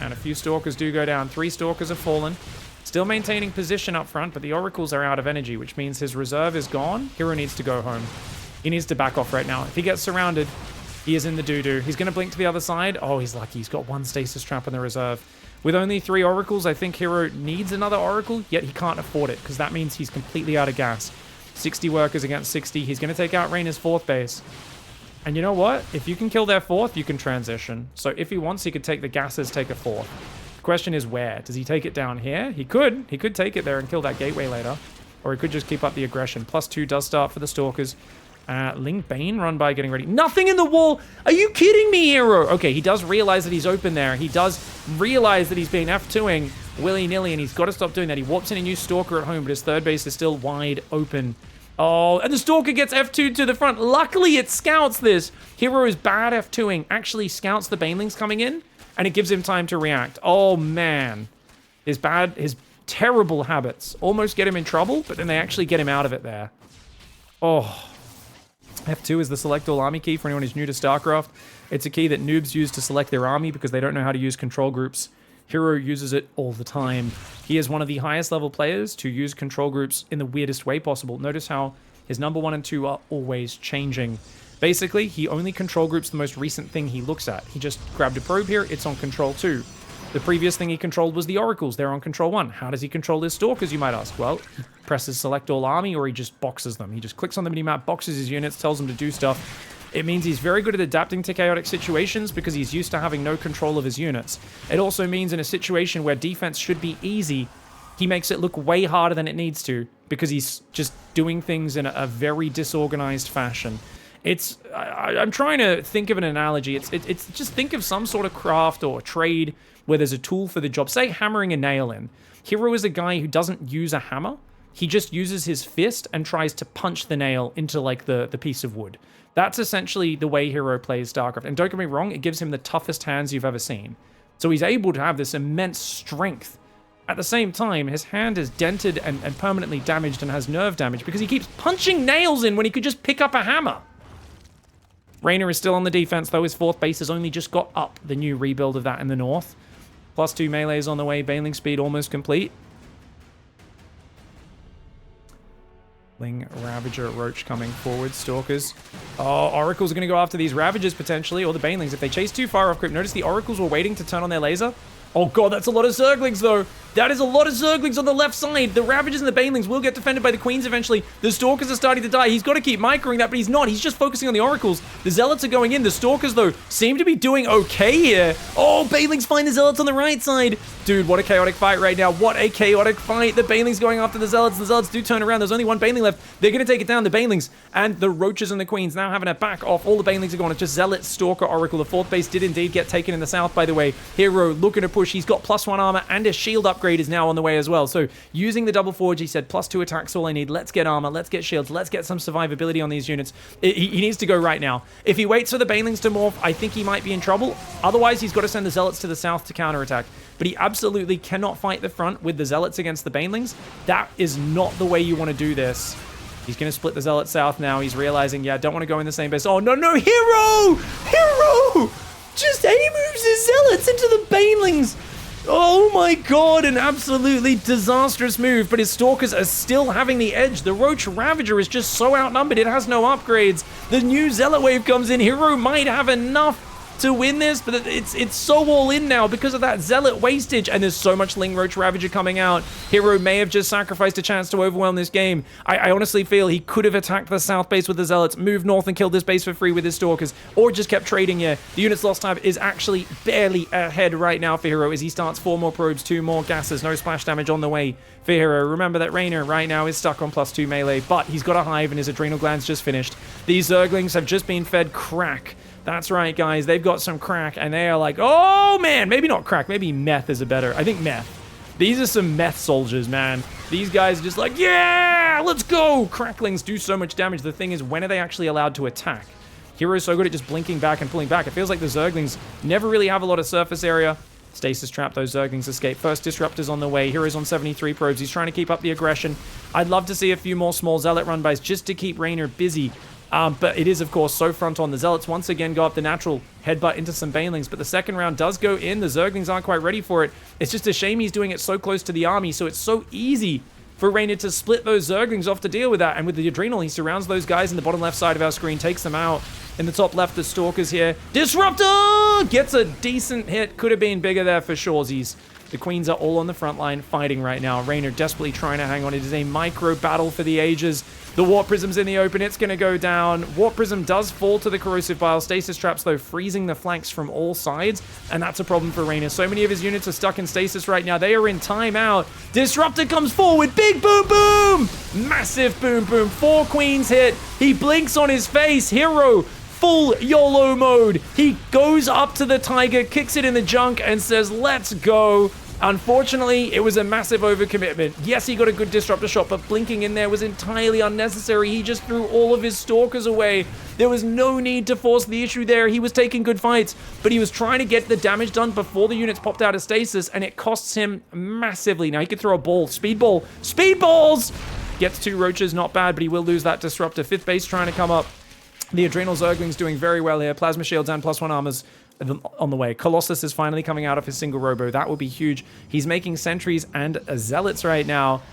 And a few Stalkers do go down. 3 Stalkers have fallen. Still maintaining position up front, but the Oracles are out of energy, which means his reserve is gone. Hero needs to go home. He needs to back off right now. If he gets surrounded, he is in the doo-doo. He's going to blink to the other side. Oh, he's lucky. He's got 1 stasis trap in the reserve. With only 3 oracles, I think Hero needs another oracle, yet he can't afford it, because that means he's completely out of gas. 60 workers against 60. He's going to take out Reynor's 4th base. And you know what? If you can kill their 4th, you can transition. So if he wants, he could take the gases, take a 4th. The question is where? Does he take it down here? He could. He could take it there and kill that gateway later. Or he could just keep up the aggression. +2 does start for the Stalkers. Ling Bane run by getting ready. Nothing in the wall! Are you kidding me, Hero? Okay, he does realize that he's open there. He does realize that he's been F2ing willy-nilly, and he's got to stop doing that. He warps in a new Stalker at home, but his 3rd base is still wide open. Oh, and the Stalker gets F2'd to the front. Luckily, it scouts this. Hero is bad F2ing. Actually scouts the Banelings coming in, and it gives him time to react. Oh, man. His terrible habits almost get him in trouble, but then they actually get him out of it there. Oh. F2 is the select all army key for anyone who's new to StarCraft. It's a key that noobs use to select their army because they don't know how to use control groups. Hero uses it all the time. He is one of the highest level players to use control groups in the weirdest way possible. Notice how his number 1 and 2 are always changing. Basically, he only control groups the most recent thing he looks at. He just grabbed a probe here, it's on control 2. The previous thing he controlled was the oracles. They're on control 1. How does he control his Stalkers, you might ask? Well, he presses select all army, or he just boxes them. He just clicks on the minimap, boxes his units, tells them to do stuff. It means he's very good at adapting to chaotic situations because he's used to having no control of his units. It also means in a situation where defense should be easy, he makes it look way harder than it needs to because he's just doing things in a very disorganized fashion. I'm trying to think of an analogy. It's just think of some sort of craft or trade where there's a tool for the job. Say hammering a nail in. Hero is a guy who doesn't use a hammer. He just uses his fist and tries to punch the nail into like the piece of wood. That's essentially the way Hero plays StarCraft. And don't get me wrong, it gives him the toughest hands you've ever seen. So he's able to have this immense strength. At the same time, his hand is dented and permanently damaged and has nerve damage because he keeps punching nails in when he could just pick up a hammer. Reynor is still on the defense, though. His 4th base has only just got up, the new rebuild of that in the north. +2 melees on the way, Baneling speed almost complete. Ling, Ravager, Roach coming forward, Stalkers. Oh, Oracles are going to go after these Ravagers potentially, or the Banelings. If they chase too far off group, notice the Oracles were waiting to turn on their laser. Oh god, that's a lot of Zerglings though. That is a lot of Zerglings on the left side. The Ravagers and the Banelings will get defended by the Queens eventually. The Stalkers are starting to die. He's got to keep microing that, but he's not. He's just focusing on the Oracles. The Zealots are going in. The Stalkers, though, seem to be doing okay here. Oh, Banelings find the Zealots on the right side. Dude, what a chaotic fight right now. What a chaotic fight. The Banelings going after the Zealots. The Zealots do turn around. There's only 1 Baneling left. They're going to take it down. The Banelings and the Roaches and the Queens now having a back off. All the Banelings are gone. It's just Zealot, Stalker, Oracle. The 4th base did indeed get taken in the south, by the way. Hero looking to push. He's got +1 armor and a shield upgrade is now on the way as well. So using the double forge, he said +2 attacks all I need. Let's get armor. Let's get shields. Let's get some survivability on these units. He needs to go right now. If he waits for the Banelings to morph, I think he might be in trouble. Otherwise, he's got to send the Zealots to the south to counterattack. But he absolutely cannot fight the front with the Zealots against the Banelings. That is not the way you want to do this. He's going to split the Zealots south now. He's realizing, yeah, don't want to go in the same base. Oh, no, no, Hero! Hero! Just moves his Zealots into the Banelings. Oh my god, an absolutely disastrous move, but his Stalkers are still having the edge. The Roach Ravager is just so outnumbered, it has no upgrades. The new Zealot wave comes in. Hero might have enough to win this, but it's so all in now because of that Zealot wastage, and there's so much Ling Roach Ravager coming out. Hero may have just sacrificed a chance to overwhelm this game. I honestly feel he could have attacked the south base with the Zealots, moved north and killed this base for free with his Stalkers, or just kept trading here. The unit's lost time is actually barely ahead right now for Hero as he starts 4 more probes, 2 more gases, no splash damage on the way for Hero. Remember that REYNOR right now is stuck on +2 melee, but he's got a hive and his adrenal glands just finished. These Zerglings have just been fed crack. That's right, guys. They've got some crack, and they are like, oh, man. Maybe not crack. Maybe meth is a better... I think meth. These are some meth soldiers, man. These guys are just like, yeah, let's go. Cracklings do so much damage. The thing is, when are they actually allowed to attack? Hero's so good at just blinking back and pulling back. It feels like the Zerglings never really have a lot of surface area. Stasis trap, those Zerglings escape. First Disruptor's on the way. Hero's on 73 probes. He's trying to keep up the aggression. I'd love to see a few more small Zealot run-bys just to keep REYNOR busy. But it is, of course, so front on. The Zealots once again go up the natural headbutt into some Banelings, but the second round does go in. The Zerglings aren't quite ready for it. It's just a shame he's doing it so close to the army, so it's so easy for REYNOR to split those Zerglings off to deal with that. And with the Adrenal, he surrounds those guys in the bottom left side of our screen, takes them out. In the top left, the Stalkers here. Disruptor gets a decent hit. Could have been bigger there for Shawsies. The Queens are all on the front line fighting right now. REYNOR desperately trying to hang on. It is a micro battle for the ages. The Warp Prism's in the open. It's going to go down. Warp Prism does fall to the Corrosive Bile. Stasis traps, though, freezing the flanks from all sides. And that's a problem for REYNOR. So many of his units are stuck in stasis right now. They are in timeout. Disruptor comes forward. Big boom boom. Massive boom boom. 4 Queens hit. He blinks on his face. Hero full YOLO mode. He goes up to the Tiger, kicks it in the junk, and says, let's go. Unfortunately, it was a massive overcommitment. Yes, he got a good Disruptor shot, but blinking in there was entirely unnecessary. He just threw all of his Stalkers away. There was no need to force the issue there. He was taking good fights, but he was trying to get the damage done before the units popped out of stasis, and it costs him massively. Now, he could throw a ball. Speed ball. Speed balls! Gets 2 Roaches, not bad, but he will lose that Disruptor. 5th base trying to come up. The Adrenal Zerglings doing very well here. Plasma Shields and +1 armors on the way. Colossus is finally coming out of his single robo. That will be huge. He's making sentries and Zealots right now.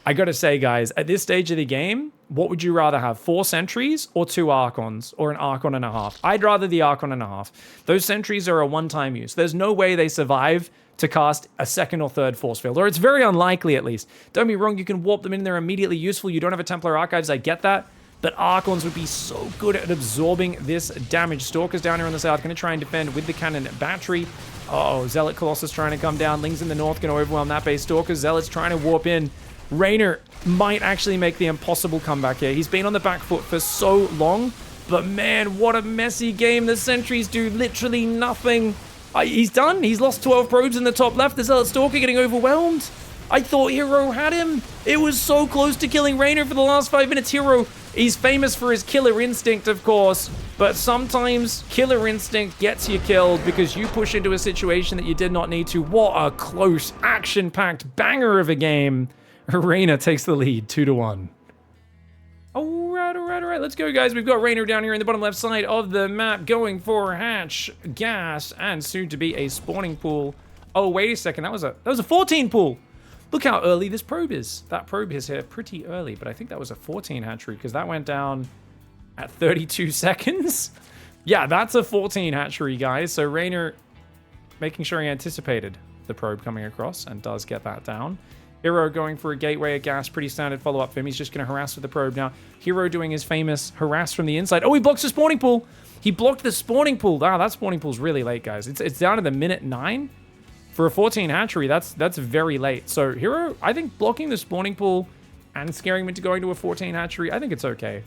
I gotta say, guys, at this stage of the game, what would you rather have? 4 sentries or 2 Archons? Or an Archon and a half? I'd rather the Archon and a half. Those sentries are a one-time use. There's no way they survive to cast a 2nd or 3rd force field, or it's very unlikely at least. Don't be wrong, you can warp them in, they're immediately useful. You don't have a Templar Archives, I get that. But Archons would be so good at absorbing this damage. Stalkers down here on the south, going to try and defend with the cannon battery. Oh, Zealot Colossus trying to come down. Lings in the north going to overwhelm that base. Stalkers, Zealots trying to warp in. REYNOR might actually make the impossible comeback here. He's been on the back foot for so long, but man, what a messy game. The sentries do literally nothing. He's done. He's lost 12 probes in the top left. The Zealot Stalker getting overwhelmed. I thought Hero had him. It was so close to killing REYNOR for the last 5 minutes. Hero, he's famous for his killer instinct, of course, but sometimes killer instinct gets you killed because you push into a situation that you did not need to. What a close, action-packed banger of a game. REYNOR takes the lead, 2-1. All right. Let's go, guys. We've got REYNOR down here in the bottom left side of the map going for hatch, gas, and soon to be a spawning pool. Oh, wait a second. That was a 14 pool. Look how early this probe is. That probe is here pretty early, but I think that was a 14 hatchery because that went down at 32 seconds. Yeah, that's a 14 hatchery, guys. So REYNOR making sure he anticipated the probe coming across and does get that down. Hero going for a gateway, a gas, pretty standard follow-up for him. He's just going to harass with the probe now. Hero doing his famous harass from the inside. Oh, he blocks the spawning pool. He blocked the spawning pool. Wow, that spawning pool's really late, guys. It's down to the minute 9. For a 14 hatchery, that's very late. So Hero, I think blocking the spawning pool and scaring him into going to a 14 hatchery, I think it's okay.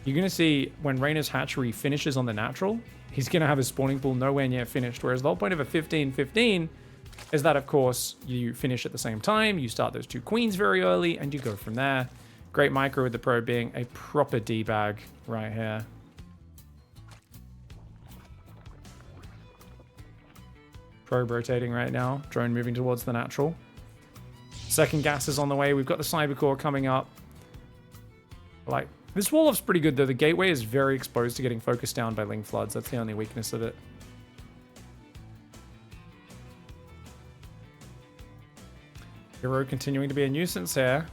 You're going to see when REYNOR's hatchery finishes on the natural, he's going to have his spawning pool nowhere near finished. Whereas the whole point of a 15-15 is that, of course, you finish at the same time, you start those 2 queens very early, and you go from there. Great micro with the probe being a proper D-bag right here. Probe rotating right now. Drone moving towards the natural. Second gas is on the way. We've got the Cybercore coming up. Like, this wall-off's pretty good, though. The gateway is very exposed to getting focused down by Ling Floods. That's the only weakness of it. Hero continuing to be a nuisance here.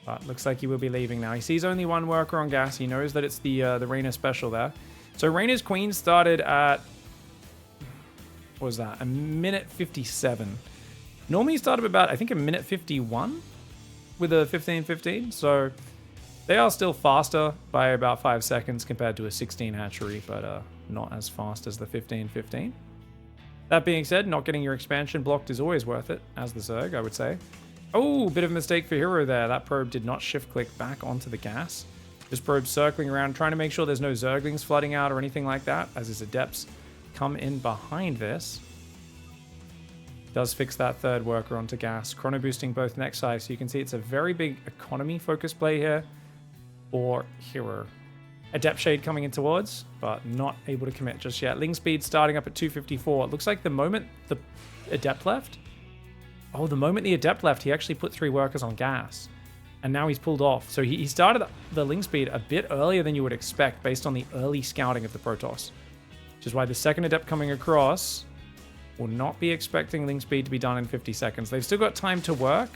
But looks like he will be leaving now. He sees only 1 worker on gas. He knows that it's the REYNOR special there. So Reynor's Queen started at, what was that, a minute 57. Normally you start up about, I think, a minute 51 with a 15-15. So they are still faster by about 5 seconds compared to a 16 hatchery, but not as fast as the 15-15. That being said, not getting your expansion blocked is always worth it, as the Zerg, I would say. Oh, bit of a mistake for Hero there. That probe did not shift-click back onto the gas. This probe circling around, trying to make sure there's no Zerglings flooding out or anything like that, as his Adepts come in behind this. Does fix that third worker onto gas. Chrono boosting both next side, so you can see it's a very big economy-focused play here for Hero. Adept Shade coming in towards, but not able to commit just yet. Ling speed starting up at 254. It looks like the moment the Adept left... Oh, the moment the Adept left, he actually put 3 workers on gas. And now he's pulled off. So he started the Ling speed a bit earlier than you would expect based on the early scouting of the Protoss. Which is why the second Adept coming across will not be expecting Ling speed to be done in 50 seconds. They've still got time to work.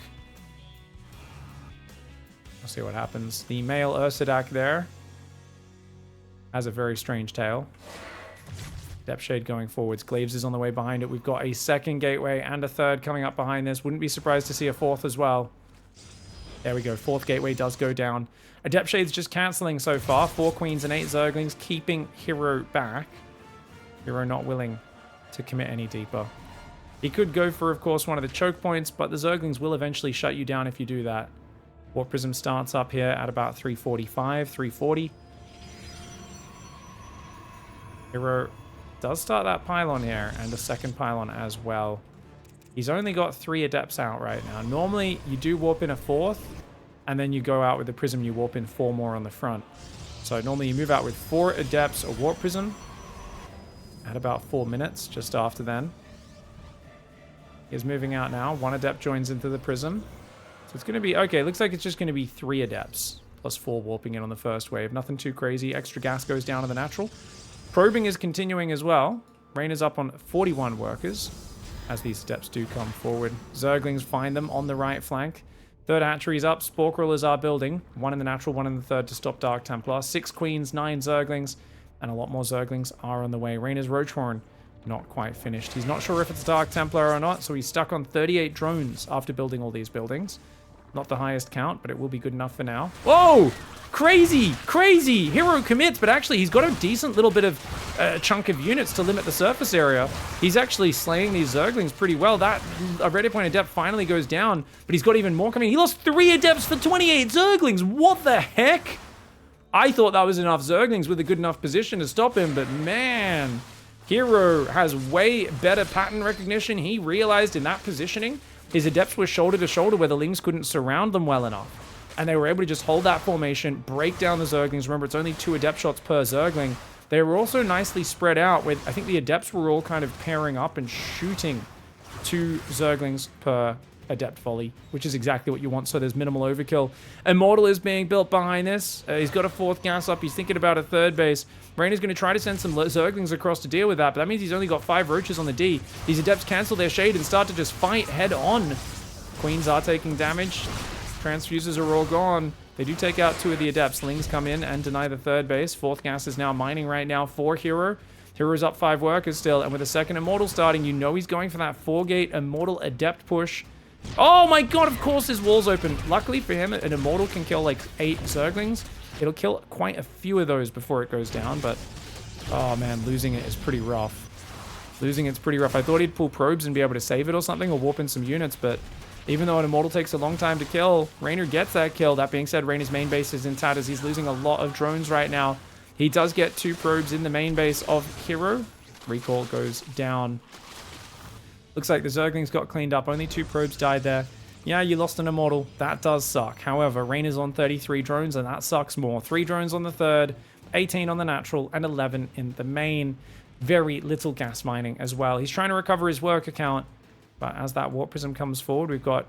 We'll see what happens. The male Ursadak there has a very strange tail. Depth Shade going forwards. Glaives is on the way behind it. We've got a second gateway and a third coming up behind this. Wouldn't be surprised to see a fourth as well. There we go. Fourth gateway does go down. Adept Shade's just cancelling so far. 4 queens and 8 zerglings, keeping Hero back. Hero not willing to commit any deeper. He could go for, of course, one of the choke points, but the zerglings will eventually shut you down if you do that. Warp Prism starts up here at about 345, 340. Hero does start that pylon here, and a second pylon as well. He's only got 3 adepts out right now. Normally, you do warp in a 4th, and then you go out with the prism, you warp in 4 more on the front. So normally you move out with 4 adepts, a warp prism, at about 4 minutes, just after then. He's moving out now. 1 adept joins into the prism. So it's going to be, okay, looks like it's just going to be 3 adepts, plus 4 warping in on the first wave. Nothing too crazy. Extra gas goes down to the natural. Probing is continuing as well. Rain is up on 41 workers as these steps do come forward. Zerglings find them on the right flank. Third hatchery's up. Spore Crawlers are building. 1 in the natural, 1 in the third to stop Dark Templar. 6 queens, 9 zerglings, and a lot more zerglings are on the way. Raynor's Roachhorn not quite finished. He's not sure if it's Dark Templar or not, so he's stuck on 38 drones after building all these buildings. Not the highest count, but it will be good enough for now. Whoa! Crazy! Crazy! Hero commits, but actually he's got a decent little bit of chunk of units to limit the surface area. He's actually slaying these Zerglings pretty well. That Ready Point Adept finally goes down, but he's got even more coming. He lost 3 Adepts for 28 Zerglings! What the heck? I thought that was enough Zerglings with a good enough position to stop him, but man, Hero has way better pattern recognition. He realized in that positioning, his Adepts were shoulder to shoulder where the Lings couldn't surround them well enough. And they were able to just hold that formation, break down the Zerglings. Remember, it's only 2 Adept shots per Zergling. They were also nicely spread out with, I think the Adepts were all kind of pairing up and shooting 2 Zerglings per Adept volley, which is exactly what you want, so there's minimal overkill. Immortal is being built behind this. He's got a 4th gas up. He's thinking about a 3rd base. Raynor's going to try to send some Zerglings across to deal with that, but that means he's only got 5 roaches on the D. These Adepts cancel their shade and start to just fight head on. Queens are taking damage. Transfuses are all gone. They do take out 2 of the Adepts. Lings come in and deny the 3rd base. 4th gas is now mining right now for Hero. Hero's up 5 workers still, and with a second Immortal starting, you know he's going for that 4-gate Immortal Adept push. Oh my god, of course his wall's open. Luckily for him, an Immortal can kill like 8 Zerglings. It'll kill quite a few of those before it goes down, but oh man, losing it is pretty rough. Losing it's pretty rough. I thought he'd pull probes and be able to save it or something, or warp in some units, but even though an Immortal takes a long time to kill, Raynor gets that kill. That being said, Raynor's main base is in tatters. He's losing a lot of drones right now. He does get 2 probes in the main base of Hero. Recall goes down. Looks like the Zerglings got cleaned up. Only 2 probes died there. Yeah, you lost an Immortal. That does suck. However, Raynor's on 33 drones, and that sucks more. 3 drones on the 3rd, 18 on the natural, and 11 in the main. Very little gas mining as well. He's trying to recover his work account, but as that Warp Prism comes forward, we've got,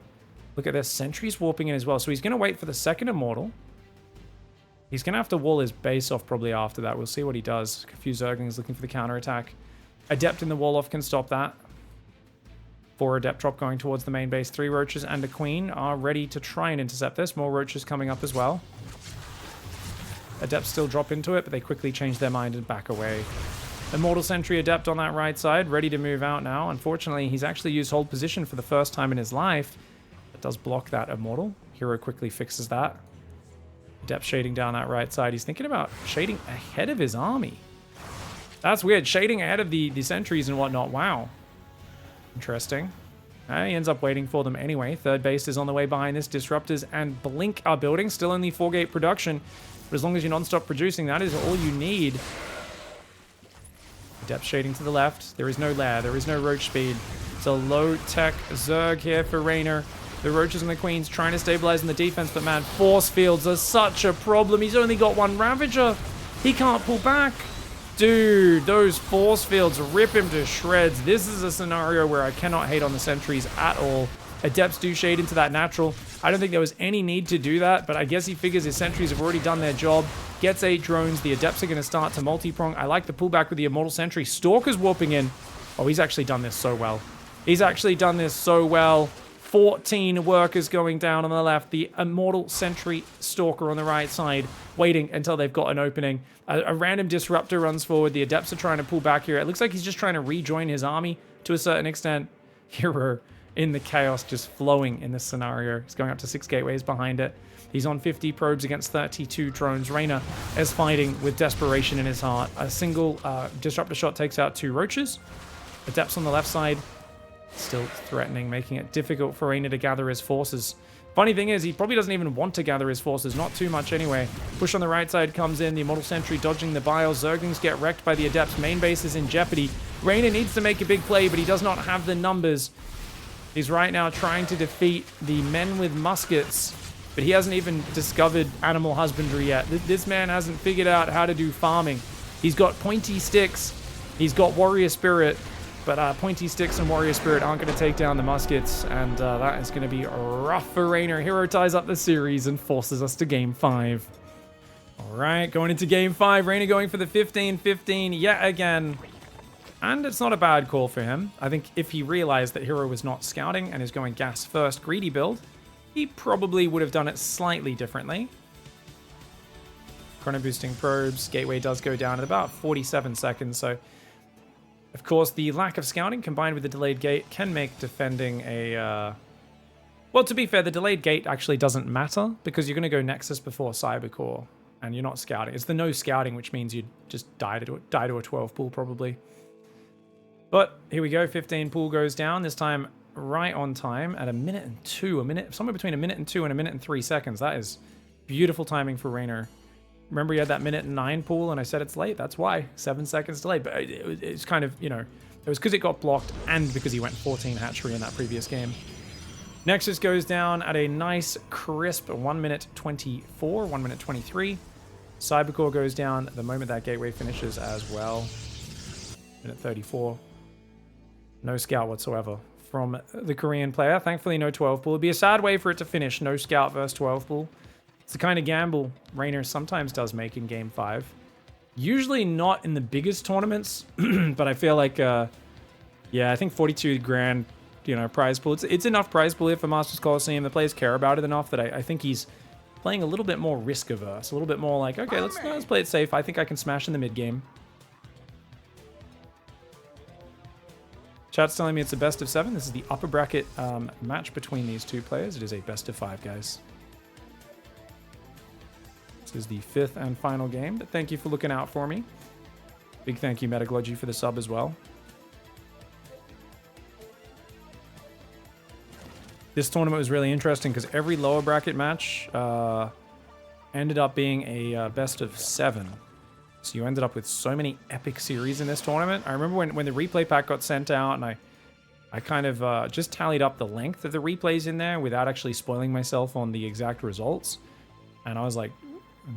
look at this, Sentries warping in as well. So he's going to wait for the second Immortal. He's going to have to wall his base off probably after that. We'll see what he does. A few Zerglings looking for the counterattack. Adept in the wall off can stop that. 4 Adept drop going towards the main base. 3 Roaches and a Queen are ready to try and intercept this. More Roaches coming up as well. Adepts still drop into it, but they quickly change their mind and back away. Immortal Sentry Adept on that right side, ready to move out now. Unfortunately, he's actually used hold position for the first time in his life. It does block that Immortal. Hero quickly fixes that. Adept shading down that right side. He's thinking about shading ahead of his army. That's weird. Shading ahead of the sentries and whatnot. Wow. Interesting. He ends up waiting for them anyway. Third base is on the way behind this. Disruptors and Blink are building. Still only 4-gate production. But as long as you non-stop producing, that is all you need. Adept shading to the left. There is no lair. There is no roach speed. It's a low-tech Zerg here for Reynor. The Roaches and the Queens trying to stabilize in the defense, but man, force fields are such a problem. He's only got one Ravager. He can't pull back. Dude, those force fields rip him to shreds. This is a scenario where I cannot hate on the sentries at all. Adepts do shade into that natural. I don't think there was any need to do that, but I guess he figures his sentries have already done their job. Gets 8 drones. The Adepts are going to start to multi-prong. I like the pullback with the Immortal Sentry. Stalker's warping in. Oh, he's actually done this so well. He's actually done this so well. 14 workers going down on the left. The Immortal Sentry Stalker on the right side, waiting until they've got an opening. A random Disruptor runs forward. The Adepts are trying to pull back here. It looks like he's just trying to rejoin his army to a certain extent. Hero in the chaos, just flowing in this scenario. He's going up to 6 gateways behind it. He's on 50 probes against 32 drones. Reynor is fighting with desperation in his heart. A single Disruptor shot takes out 2 Roaches. Adepts on the left side, still threatening, making it difficult for Reynor to gather his forces. Funny thing is, he probably doesn't even want to gather his forces, not too much anyway. Push on the right side comes in, the Immortal Sentry dodging the Biles. Zerglings get wrecked by the Adepts. Main base is in jeopardy. Reynor needs to make a big play, but he does not have the numbers. He's right now trying to defeat the men with muskets, but he hasn't even discovered animal husbandry yet. This man hasn't figured out how to do farming. He's got pointy sticks, he's got warrior spirit, but pointy sticks and warrior spirit aren't going to take down the muskets, and that is going to be rough for Reynor. Hero ties up the series and forces us to Game 5. All right, going into Game 5, Reynor going for the 15-15 yet again. And it's not a bad call for him. I think if he realized that Hero was not scouting and is going gas first greedy build, he probably would have done it slightly differently. Chrono boosting probes. Gateway does go down at about 47 seconds, so of course, the lack of scouting combined with the delayed gate can make defending a... Well, to be fair, the delayed gate actually doesn't matter because you're going to go Nexus before Cybercore and you're not scouting. It's the no scouting, which means you just die to a 12 pool probably. But here we go, 15 pool goes down, this time right on time at 1 minute and 2, somewhere between 1 minute and 2 and 1 minute and 3 seconds. That is beautiful timing for Reynor. Remember, he had that 1 minute and 9 pool, and I said it's late. That's why. 7 seconds delayed. But it's kind of, you know, it was because it got blocked and because he went 14 hatchery in that previous game. Nexus goes down at a nice, crisp 1 minute 24, 1 minute 23. Cybercore goes down the moment that gateway finishes as well. Minute 34. No scout whatsoever from the Korean player. Thankfully, no 12 pool. It'd be a sad way for it to finish. No scout versus 12 pool. It's the kind of gamble Reynor sometimes does make in Game 5. Usually not in the biggest tournaments, but I feel like, yeah, I think 42 grand, you know, prize pool. It's enough prize pool here for Masters Coliseum. The players care about it enough that I think he's playing a little bit more risk averse, a little bit more like, okay, let's play it safe. I think I can smash in the mid game. Chat's telling me it's a best of 7. This is the upper bracket match between these two players. It is a best of 5, guys. This is the 5th and final game, but thank you for looking out for me. Big thank you, Metaglogy, for the sub as well. This tournament was really interesting because every lower bracket match ended up being a best of 7. So you ended up with so many epic series in this tournament. I remember when the replay pack got sent out, and I kind of just tallied up the length of the replays in there without actually spoiling myself on the exact results. And I was like,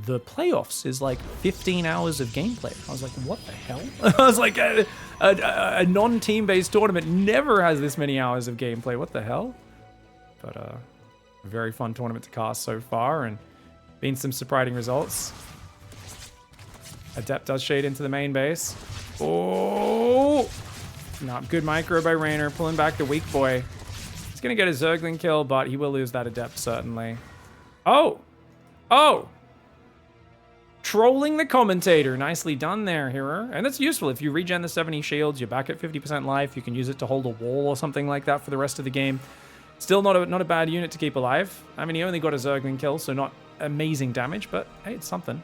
the playoffs is like 15 hours of gameplay. I was like, what the hell? I was like, a non-team-based tournament never has this many hours of gameplay. What the hell? But a very fun tournament to cast so far, and been some surprising results. Adept does shade into the main base. Oh! Not good micro by Reynor, pulling back the weak boy. He's going to get a Zergling kill, but he will lose that Adept, certainly. Oh! Oh! Trolling the commentator. Nicely done there, Hero. And that's useful. If you regen the 70 shields, you're back at 50% life. You can use it to hold a wall or something like that for the rest of the game. Still not a bad unit to keep alive. I mean, he only got a Zergling kill, so not amazing damage, but hey, it's something.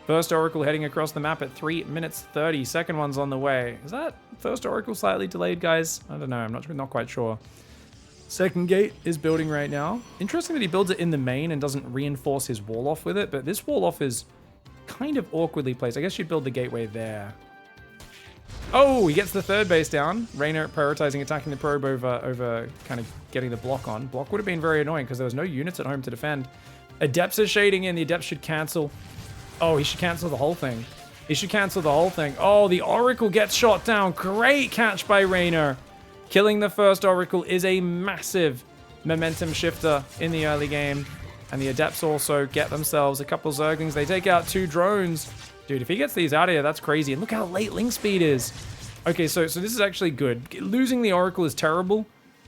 First Oracle heading across the map at 3 minutes 30. Second one's on the way. Is that first Oracle slightly delayed, guys? I don't know. I'm not quite sure. Second gate is building right now. Interesting that he builds it in the main and doesn't reinforce his wall off with it, but this wall off is kind of awkwardly placed. I guess you'd build the gateway there. Oh, he gets the third base down. REYNOR prioritizing attacking the probe over kind of getting the block on. Block would have been very annoying because there was no units at home to defend. Adepts are shading in. The Adepts should cancel. Oh, he should cancel the whole thing. He should cancel the whole thing. Oh, the Oracle gets shot down. Great catch by REYNOR. Killing the first Oracle is a massive momentum shifter in the early game. And the Adepts also get themselves a couple Zerglings. They take out 2 drones. Dude, if he gets these out of here, that's crazy. And look how late link speed is. Okay, so this is actually good. Losing the Oracle is terrible.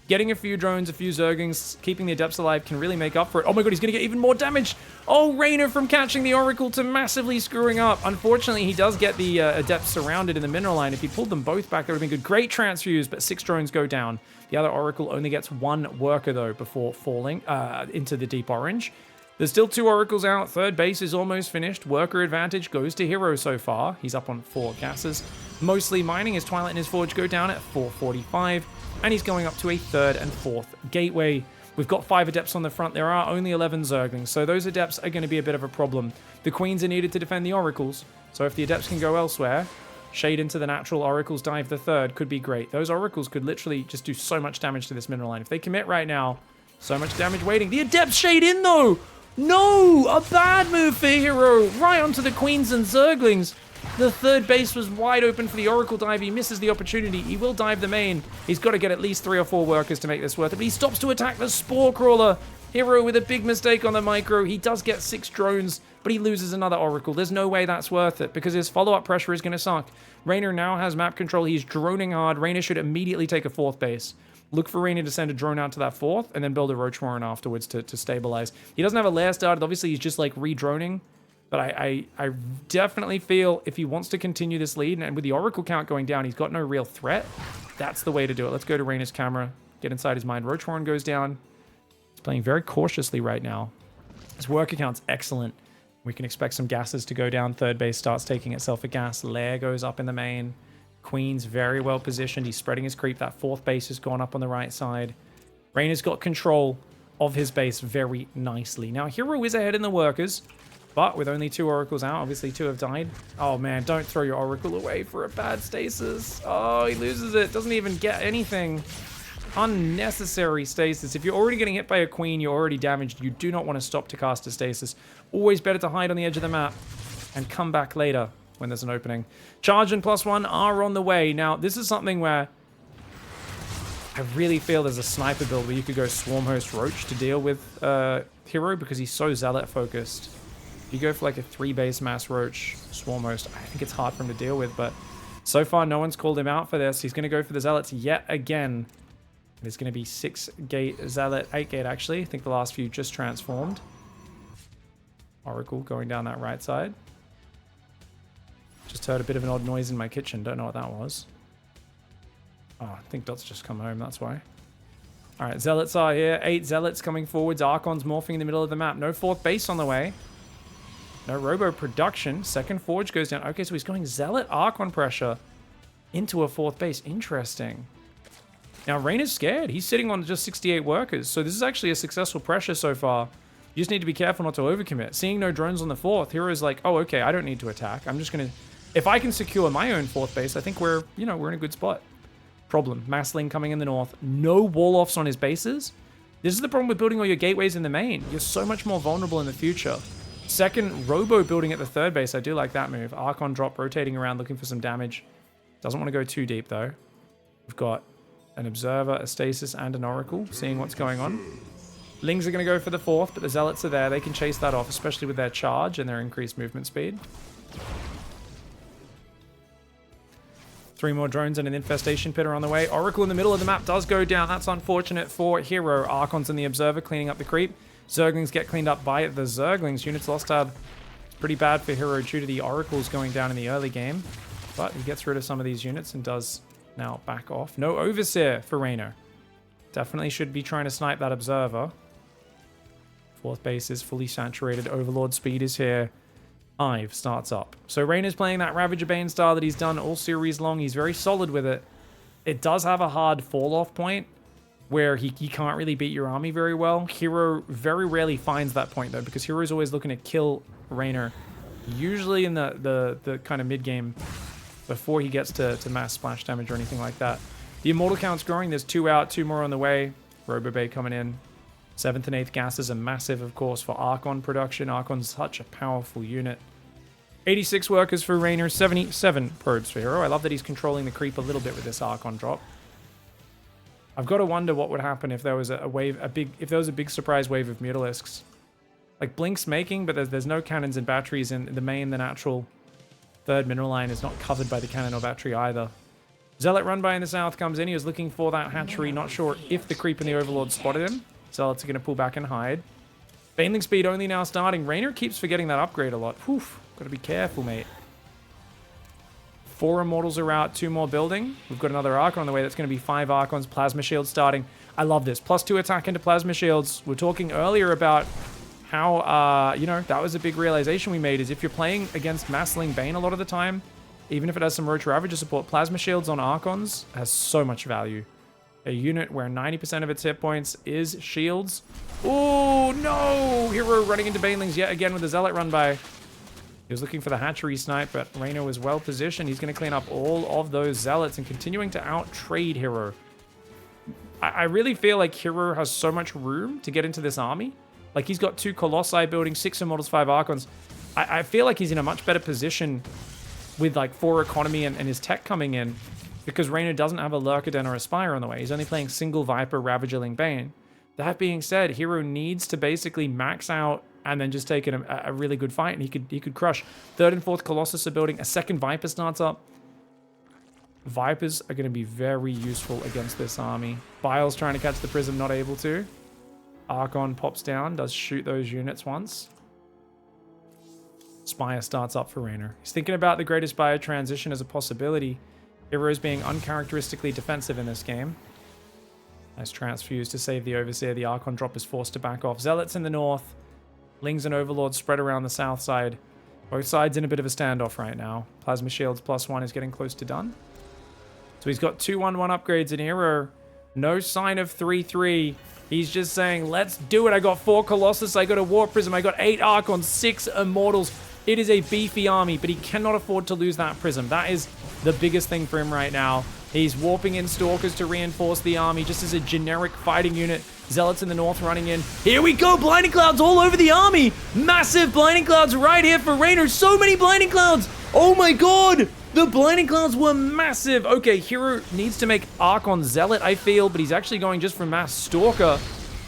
Getting a few drones, a few Zerglings, keeping the Adepts alive can really make up for it. Oh my god, he's going to get even more damage. Oh, REYNOR from catching the Oracle to massively screwing up. Unfortunately, he does get the Adepts surrounded in the mineral line. If he pulled them both back, that would have been good. Great transfuse, but 6 drones go down. The other Oracle only gets 1 worker, though, before falling into the deep orange. There's still 2 Oracles out. Third base is almost finished. Worker advantage goes to Hero so far. He's up on 4 gases. Mostly mining. His Twilight and his Forge go down at 445. And he's going up to a 3rd and 4th gateway. We've got 5 Adepts on the front. There are only 11 Zerglings, so those Adepts are going to be a bit of a problem. The Queens are needed to defend the Oracles, so if the Adepts can go elsewhere, shade into the natural, Oracles dive the 3rd, could be great. Those Oracles could literally just do so much damage to this mineral line. If they commit right now, so much damage waiting. The Adepts shade in, though! No! A bad move for Hero! Right onto the Queens and Zerglings. The 3rd base was wide open for the Oracle dive. He misses the opportunity. He will dive the main. He's got to get at least 3 or 4 workers to make this worth it. But he stops to attack the Spore Crawler. Hero with a big mistake on the micro. He does get 6 drones, but he loses another Oracle. There's no way that's worth it because his follow-up pressure is going to suck. REYNOR now has map control. He's droning hard. REYNOR should immediately take a 4th base. Look for REYNOR to send a drone out to that 4th and then build a Roach Warren afterwards to stabilize. He doesn't have a lair started. Obviously, he's just like re-droning. But I definitely feel if he wants to continue this lead, and with the Oracle count going down, he's got no real threat. That's the way to do it. Let's go to REYNOR's camera, get inside his mind. Roach Warren goes down. He's playing very cautiously right now. His worker count's excellent. We can expect some gases to go down. 3rd base starts taking itself a gas. Lair goes up in the main. Queen's very well positioned. He's spreading his creep. That 4th base has gone up on the right side. REYNOR's got control of his base very nicely. Now, Hero is ahead in the workers. But with only 2 Oracles out, obviously 2 have died. Oh man, don't throw your Oracle away for a bad stasis. Oh, he loses it. Doesn't even get anything. Unnecessary stasis. If you're already getting hit by a Queen, you're already damaged. You do not want to stop to cast a stasis. Always better to hide on the edge of the map and come back later when there's an opening. Charge and +1 are on the way. Now, this is something where I really feel there's a sniper build where you could go Swarm Host Roach to deal with Hero because he's so Zealot focused. You go for like a 3 base mass Roach Swarm Host. I think it's hard for him to deal with, but so far no one's called him out for this. He's going to go for the Zealots yet again. There's going to be 6 gate Zealot, 8 gate actually. I think the last few just transformed. Oracle going down that right side. Just heard a bit of an odd noise in my kitchen. Don't know what that was. Oh, I think Dot's just come home, that's why. Alright, Zealots are here. 8 Zealots coming forwards. Archon's morphing in the middle of the map. No 4th base on the way. No Robo production. 2nd Forge goes down. Okay, so he's going Zealot Archon pressure into a 4th base. Interesting. Now, REYNOR's scared. He's sitting on just 68 workers. So this is actually a successful pressure so far. You just need to be careful not to overcommit. Seeing no drones on the 4th, Hero's like, oh, okay, I don't need to attack. I'm just going to... If I can secure my own 4th base, I think we're in a good spot. Problem. Massling coming in the north. No wall-offs on his bases. This is the problem with building all your gateways in the main. You're so much more vulnerable in the future. 2nd, Robo building at the 3rd base. I do like that move. Archon drop, rotating around, looking for some damage. Doesn't want to go too deep, though. We've got an Observer, a Stasis, and an Oracle, seeing what's going on. Lings are going to go for the 4th, but the Zealots are there. They can chase that off, especially with their charge and their increased movement speed. 3 more drones and an Infestation Pit are on the way. Oracle in the middle of the map does go down. That's unfortunate for Hero. Archon's in the Observer, cleaning up the creep. Zerglings get cleaned up by the Zerglings. Units lost out Pretty bad for Hero due to the Oracles going down in the early game. But he gets rid of some of these units and does now back off. No Overseer for REYNOR. Definitely should be trying to snipe that Observer. Fourth base is fully saturated. Overlord speed is here. Hive starts up. So REYNOR's playing that Ravager Bane style that he's done all series long. He's very solid with it. It does have a hard fall-off point where he can't really beat your army very well. Hero very rarely finds that point, though, because Hero's always looking to kill REYNOR, usually in the kind of mid-game before he gets to mass splash damage or anything like that. The Immortal count's growing. There's 2 out, 2 more on the way. Robobay coming in. 7th and 8th gases are massive, of course, for Archon production. Archon's such a powerful unit. 86 workers for REYNOR, 77 probes for Hero. I love that he's controlling the creep a little bit with this Archon drop. I've got to wonder what would happen if there was if there was a big surprise wave of Mutalisks. Like Blink's making, but there's no cannons and batteries in the main. The natural third mineral line is not covered by the cannon or battery either. Zealot run by in the south comes in. He was looking for that hatchery. Not sure if the creep and the Overlord spotted him. Zealots are going to pull back and hide. Baneling speed only now starting. REYNOR keeps forgetting that upgrade a lot. Whew. Got to be careful, mate. 4 Immortals are out. 2 more building. We've got another Archon on the way. That's going to be 5 Archons. Plasma Shields starting. I love this. +2 attack into Plasma Shields. We're talking earlier about how, you know, that was a big realization we made, is if you're playing against Massling Bane a lot of the time, even if it has some Roach Ravager support, Plasma Shields on Archons has so much value. A unit where 90% of its hit points is shields. Oh, no! Hero running into Banelings yet again with the Zealot run by. He was looking for the hatchery snipe, but REYNOR was well positioned. He's going to clean up all of those Zealots and continuing to out-trade Hero. I really feel like Hero has so much room to get into this army. Like, he's got 2 Colossi building, 6 Immortals, 5 Archons. I feel like he's in a much better position with, like, 4 economy and his tech coming in, because REYNOR doesn't have a Lurkaden or a Spire on the way. He's only playing single Viper, Ravagerling Bane. That being said, Hero needs to basically max out and then just take a really good fight, and he could crush. 3rd and 4th Colossus are building. A 2nd Viper starts up. Vipers are going to be very useful against this army. Bile's trying to catch the Prism, not able to. Archon pops down, does shoot those units once. Spire starts up for REYNOR. He's thinking about the Greatest Bio transition as a possibility. Hero's being uncharacteristically defensive in this game. Nice transfuse to save the Overseer. The Archon drop is forced to back off. Zealots in the north. Lings and Overlords spread around the south side. Both sides in a bit of a standoff right now. Plasma Shields +1 is getting close to done. So he's got 2-1-1 upgrades in Hero. No sign of 3-3. He's just saying, let's do it. I got 4 Colossus. I got a War Prism. I got 8 Archons, 6 Immortals. It is a beefy army, but he cannot afford to lose that Prism. That is the biggest thing for him right now. He's warping in Stalkers to reinforce the army just as a generic fighting unit. Zealots in the north running in. Here we go! Blinding Clouds all over the army! Massive Blinding Clouds right here for REYNOR. So many Blinding Clouds! Oh my god! The Blinding Clouds were massive! Okay, Hero needs to make Archon Zealot, I feel, but he's actually going just for Mass Stalker.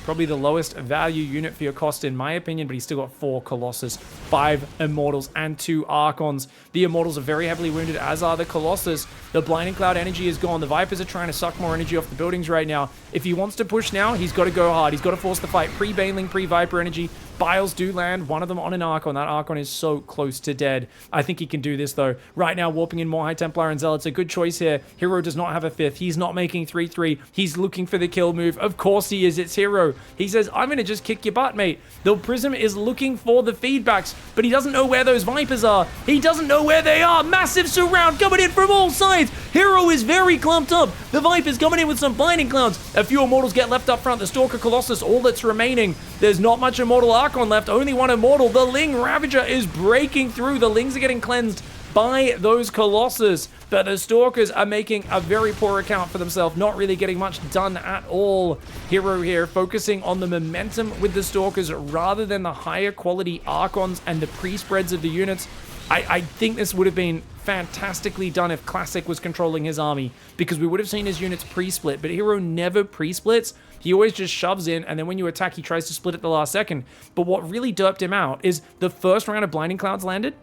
Probably the lowest value unit for your cost in my opinion, but he's still got 4 Colossus, 5 Immortals, and 2 Archons. The Immortals are very heavily wounded, as are the Colossus. The Blinding Cloud energy is gone. The Vipers are trying to suck more energy off the buildings right now. If he wants to push now, he's got to go hard. He's got to force the fight. Pre-Baneling, pre-Viper energy. Biles do land, one of them on an Archon. That Archon is so close to dead. I think he can do this, though. Right now, warping in more High Templar and Zealots. A good choice here. Hero does not have a 5th. He's not making 3-3. He's looking for the kill move. Of course he is. It's Hero. He says, I'm going to just kick your butt, mate. The Prism is looking for the feedbacks, but he doesn't know where those Vipers are. He doesn't know where they are. Massive surround coming in from all sides. Hero is very clumped up. The Vipers coming in with some Blinding Clouds. A few Immortals get left up front. The Stalker Colossus, all that's remaining. There's not much Immortal Archon left. Only 1 Immortal. The Ling Ravager is breaking through. The Lings are getting cleansed by those Colossus, but the Stalkers are making a very poor account for themselves, not really getting much done at all. Hero here focusing on the momentum with the Stalkers rather than the higher quality Archons and the pre-spreads of the units. I think this would have been fantastically done if Classic was controlling his army, because we would have seen his units pre-split, but Hero never pre-splits. He always just shoves in, and then when you attack, he tries to split at the last second. But what really derped him out is the first round of Blinding Clouds landed,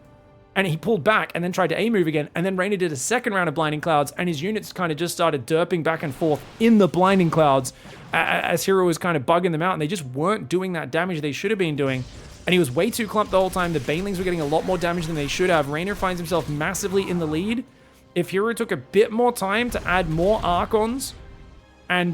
and he pulled back and then tried to A-move again, and then REYNOR did a second round of Blinding Clouds, and his units kind of just started derping back and forth in the Blinding Clouds as Hero was kind of bugging them out, and they just weren't doing that damage they should have been doing. And he was way too clumped the whole time. The Banelings were getting a lot more damage than they should have. REYNOR finds himself massively in the lead. If Hero took a bit more time to add more Archons and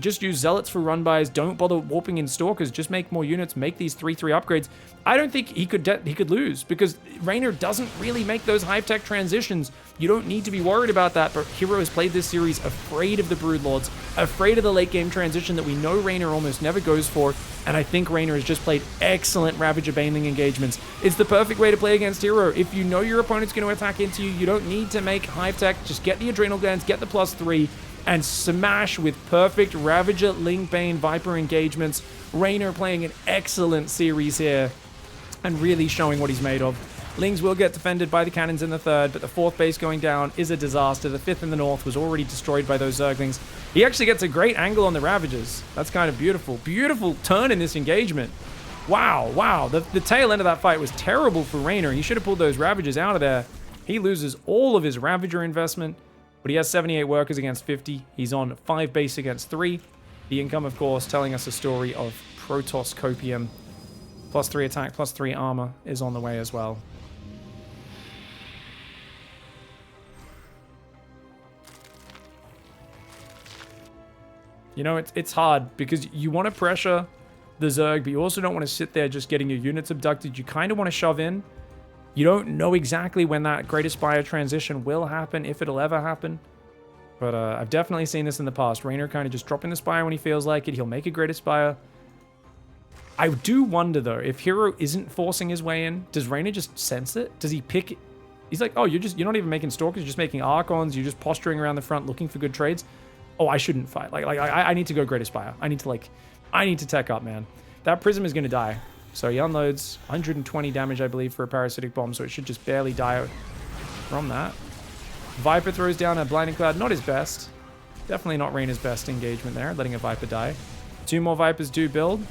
just use Zealots for run-bys, don't bother warping in Stalkers, just make more units, make these 3/3 upgrades, I don't think he could lose, because REYNOR doesn't really make those high-tech transitions. You don't need to be worried about that, but Hero has played this series afraid of the Broodlords, afraid of the late-game transition that we know REYNOR almost never goes for, and I think REYNOR has just played excellent Ravager Baneling engagements. It's the perfect way to play against Hero. If you know your opponent's going to attack into you, you don't need to make high-tech, just get the Adrenal Glands, get the +3, and smash with perfect Ravager, Lingbane, Viper engagements. REYNOR playing an excellent series here and really showing what he's made of. Lings will get defended by the cannons in the third, but the fourth base going down is a disaster. The fifth in the north was already destroyed by those Zerglings. He actually gets a great angle on the Ravagers. That's kind of beautiful. Beautiful turn in this engagement. Wow. The tail end of that fight was terrible for REYNOR. He should have pulled those Ravagers out of there. He loses all of his Ravager investment. But he has 78 workers against 50. He's on 5 base against 3. The income, of course, telling us a story of Protoss Copium. +3 attack, +3 armor is on the way as well. You know, it's hard because you want to pressure the Zerg, but you also don't want to sit there just getting your units abducted. You kind of want to shove in. You don't know exactly when that Great Aspire transition will happen, if it'll ever happen. But I've definitely seen this in the past. REYNOR kind of just dropping the Spire when he feels like it. He'll make a Great Aspire. I do wonder, though, if Hero isn't forcing his way in, does REYNOR just sense it? Does he pick it? He's like, oh, you're not even making Stalkers, you're just making Archons, you're just posturing around the front looking for good trades. Oh, I shouldn't fight. I need to go Great Aspire. I need to tech up, man. That Prism is going to die. So he unloads 120 damage, I believe, for a Parasitic Bomb, so it should just barely die from that. Viper throws down a Blinding Cloud. Not his best. Definitely not REYNOR's best engagement there, letting a Viper die. 2 more Vipers do build.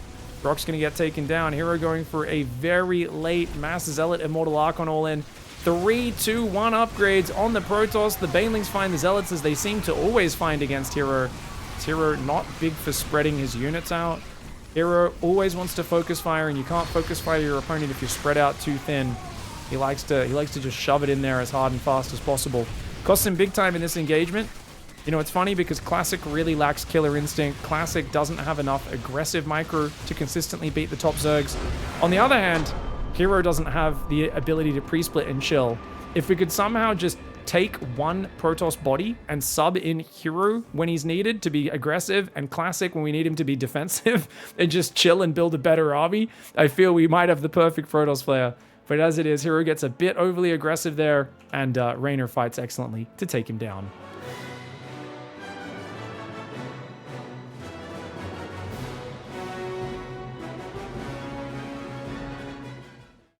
Brock's going to get taken down. Hero going for a very late Mass Zealot Immortal Archon all-in. 3, 2, 1 upgrades on the Protoss. The Banelings find the Zealots, as they seem to always find against Hero. Hero not big for spreading his units out. Hero always wants to focus fire, and you can't focus fire your opponent if you're spread out too thin. He likes to just shove it in there as hard and fast as possible. Costs him big time in this engagement. You know, it's funny because Classic really lacks Killer Instinct. Classic doesn't have enough aggressive micro to consistently beat the top Zergs. On the other hand, Hero doesn't have the ability to pre-split and chill. If we could somehow just take one Protoss body and sub in Hero when he's needed to be aggressive, and Classic when we need him to be defensive, and just chill and build a better army, I feel we might have the perfect Protoss player. But as it is, Hero gets a bit overly aggressive there, and REYNOR fights excellently to take him down.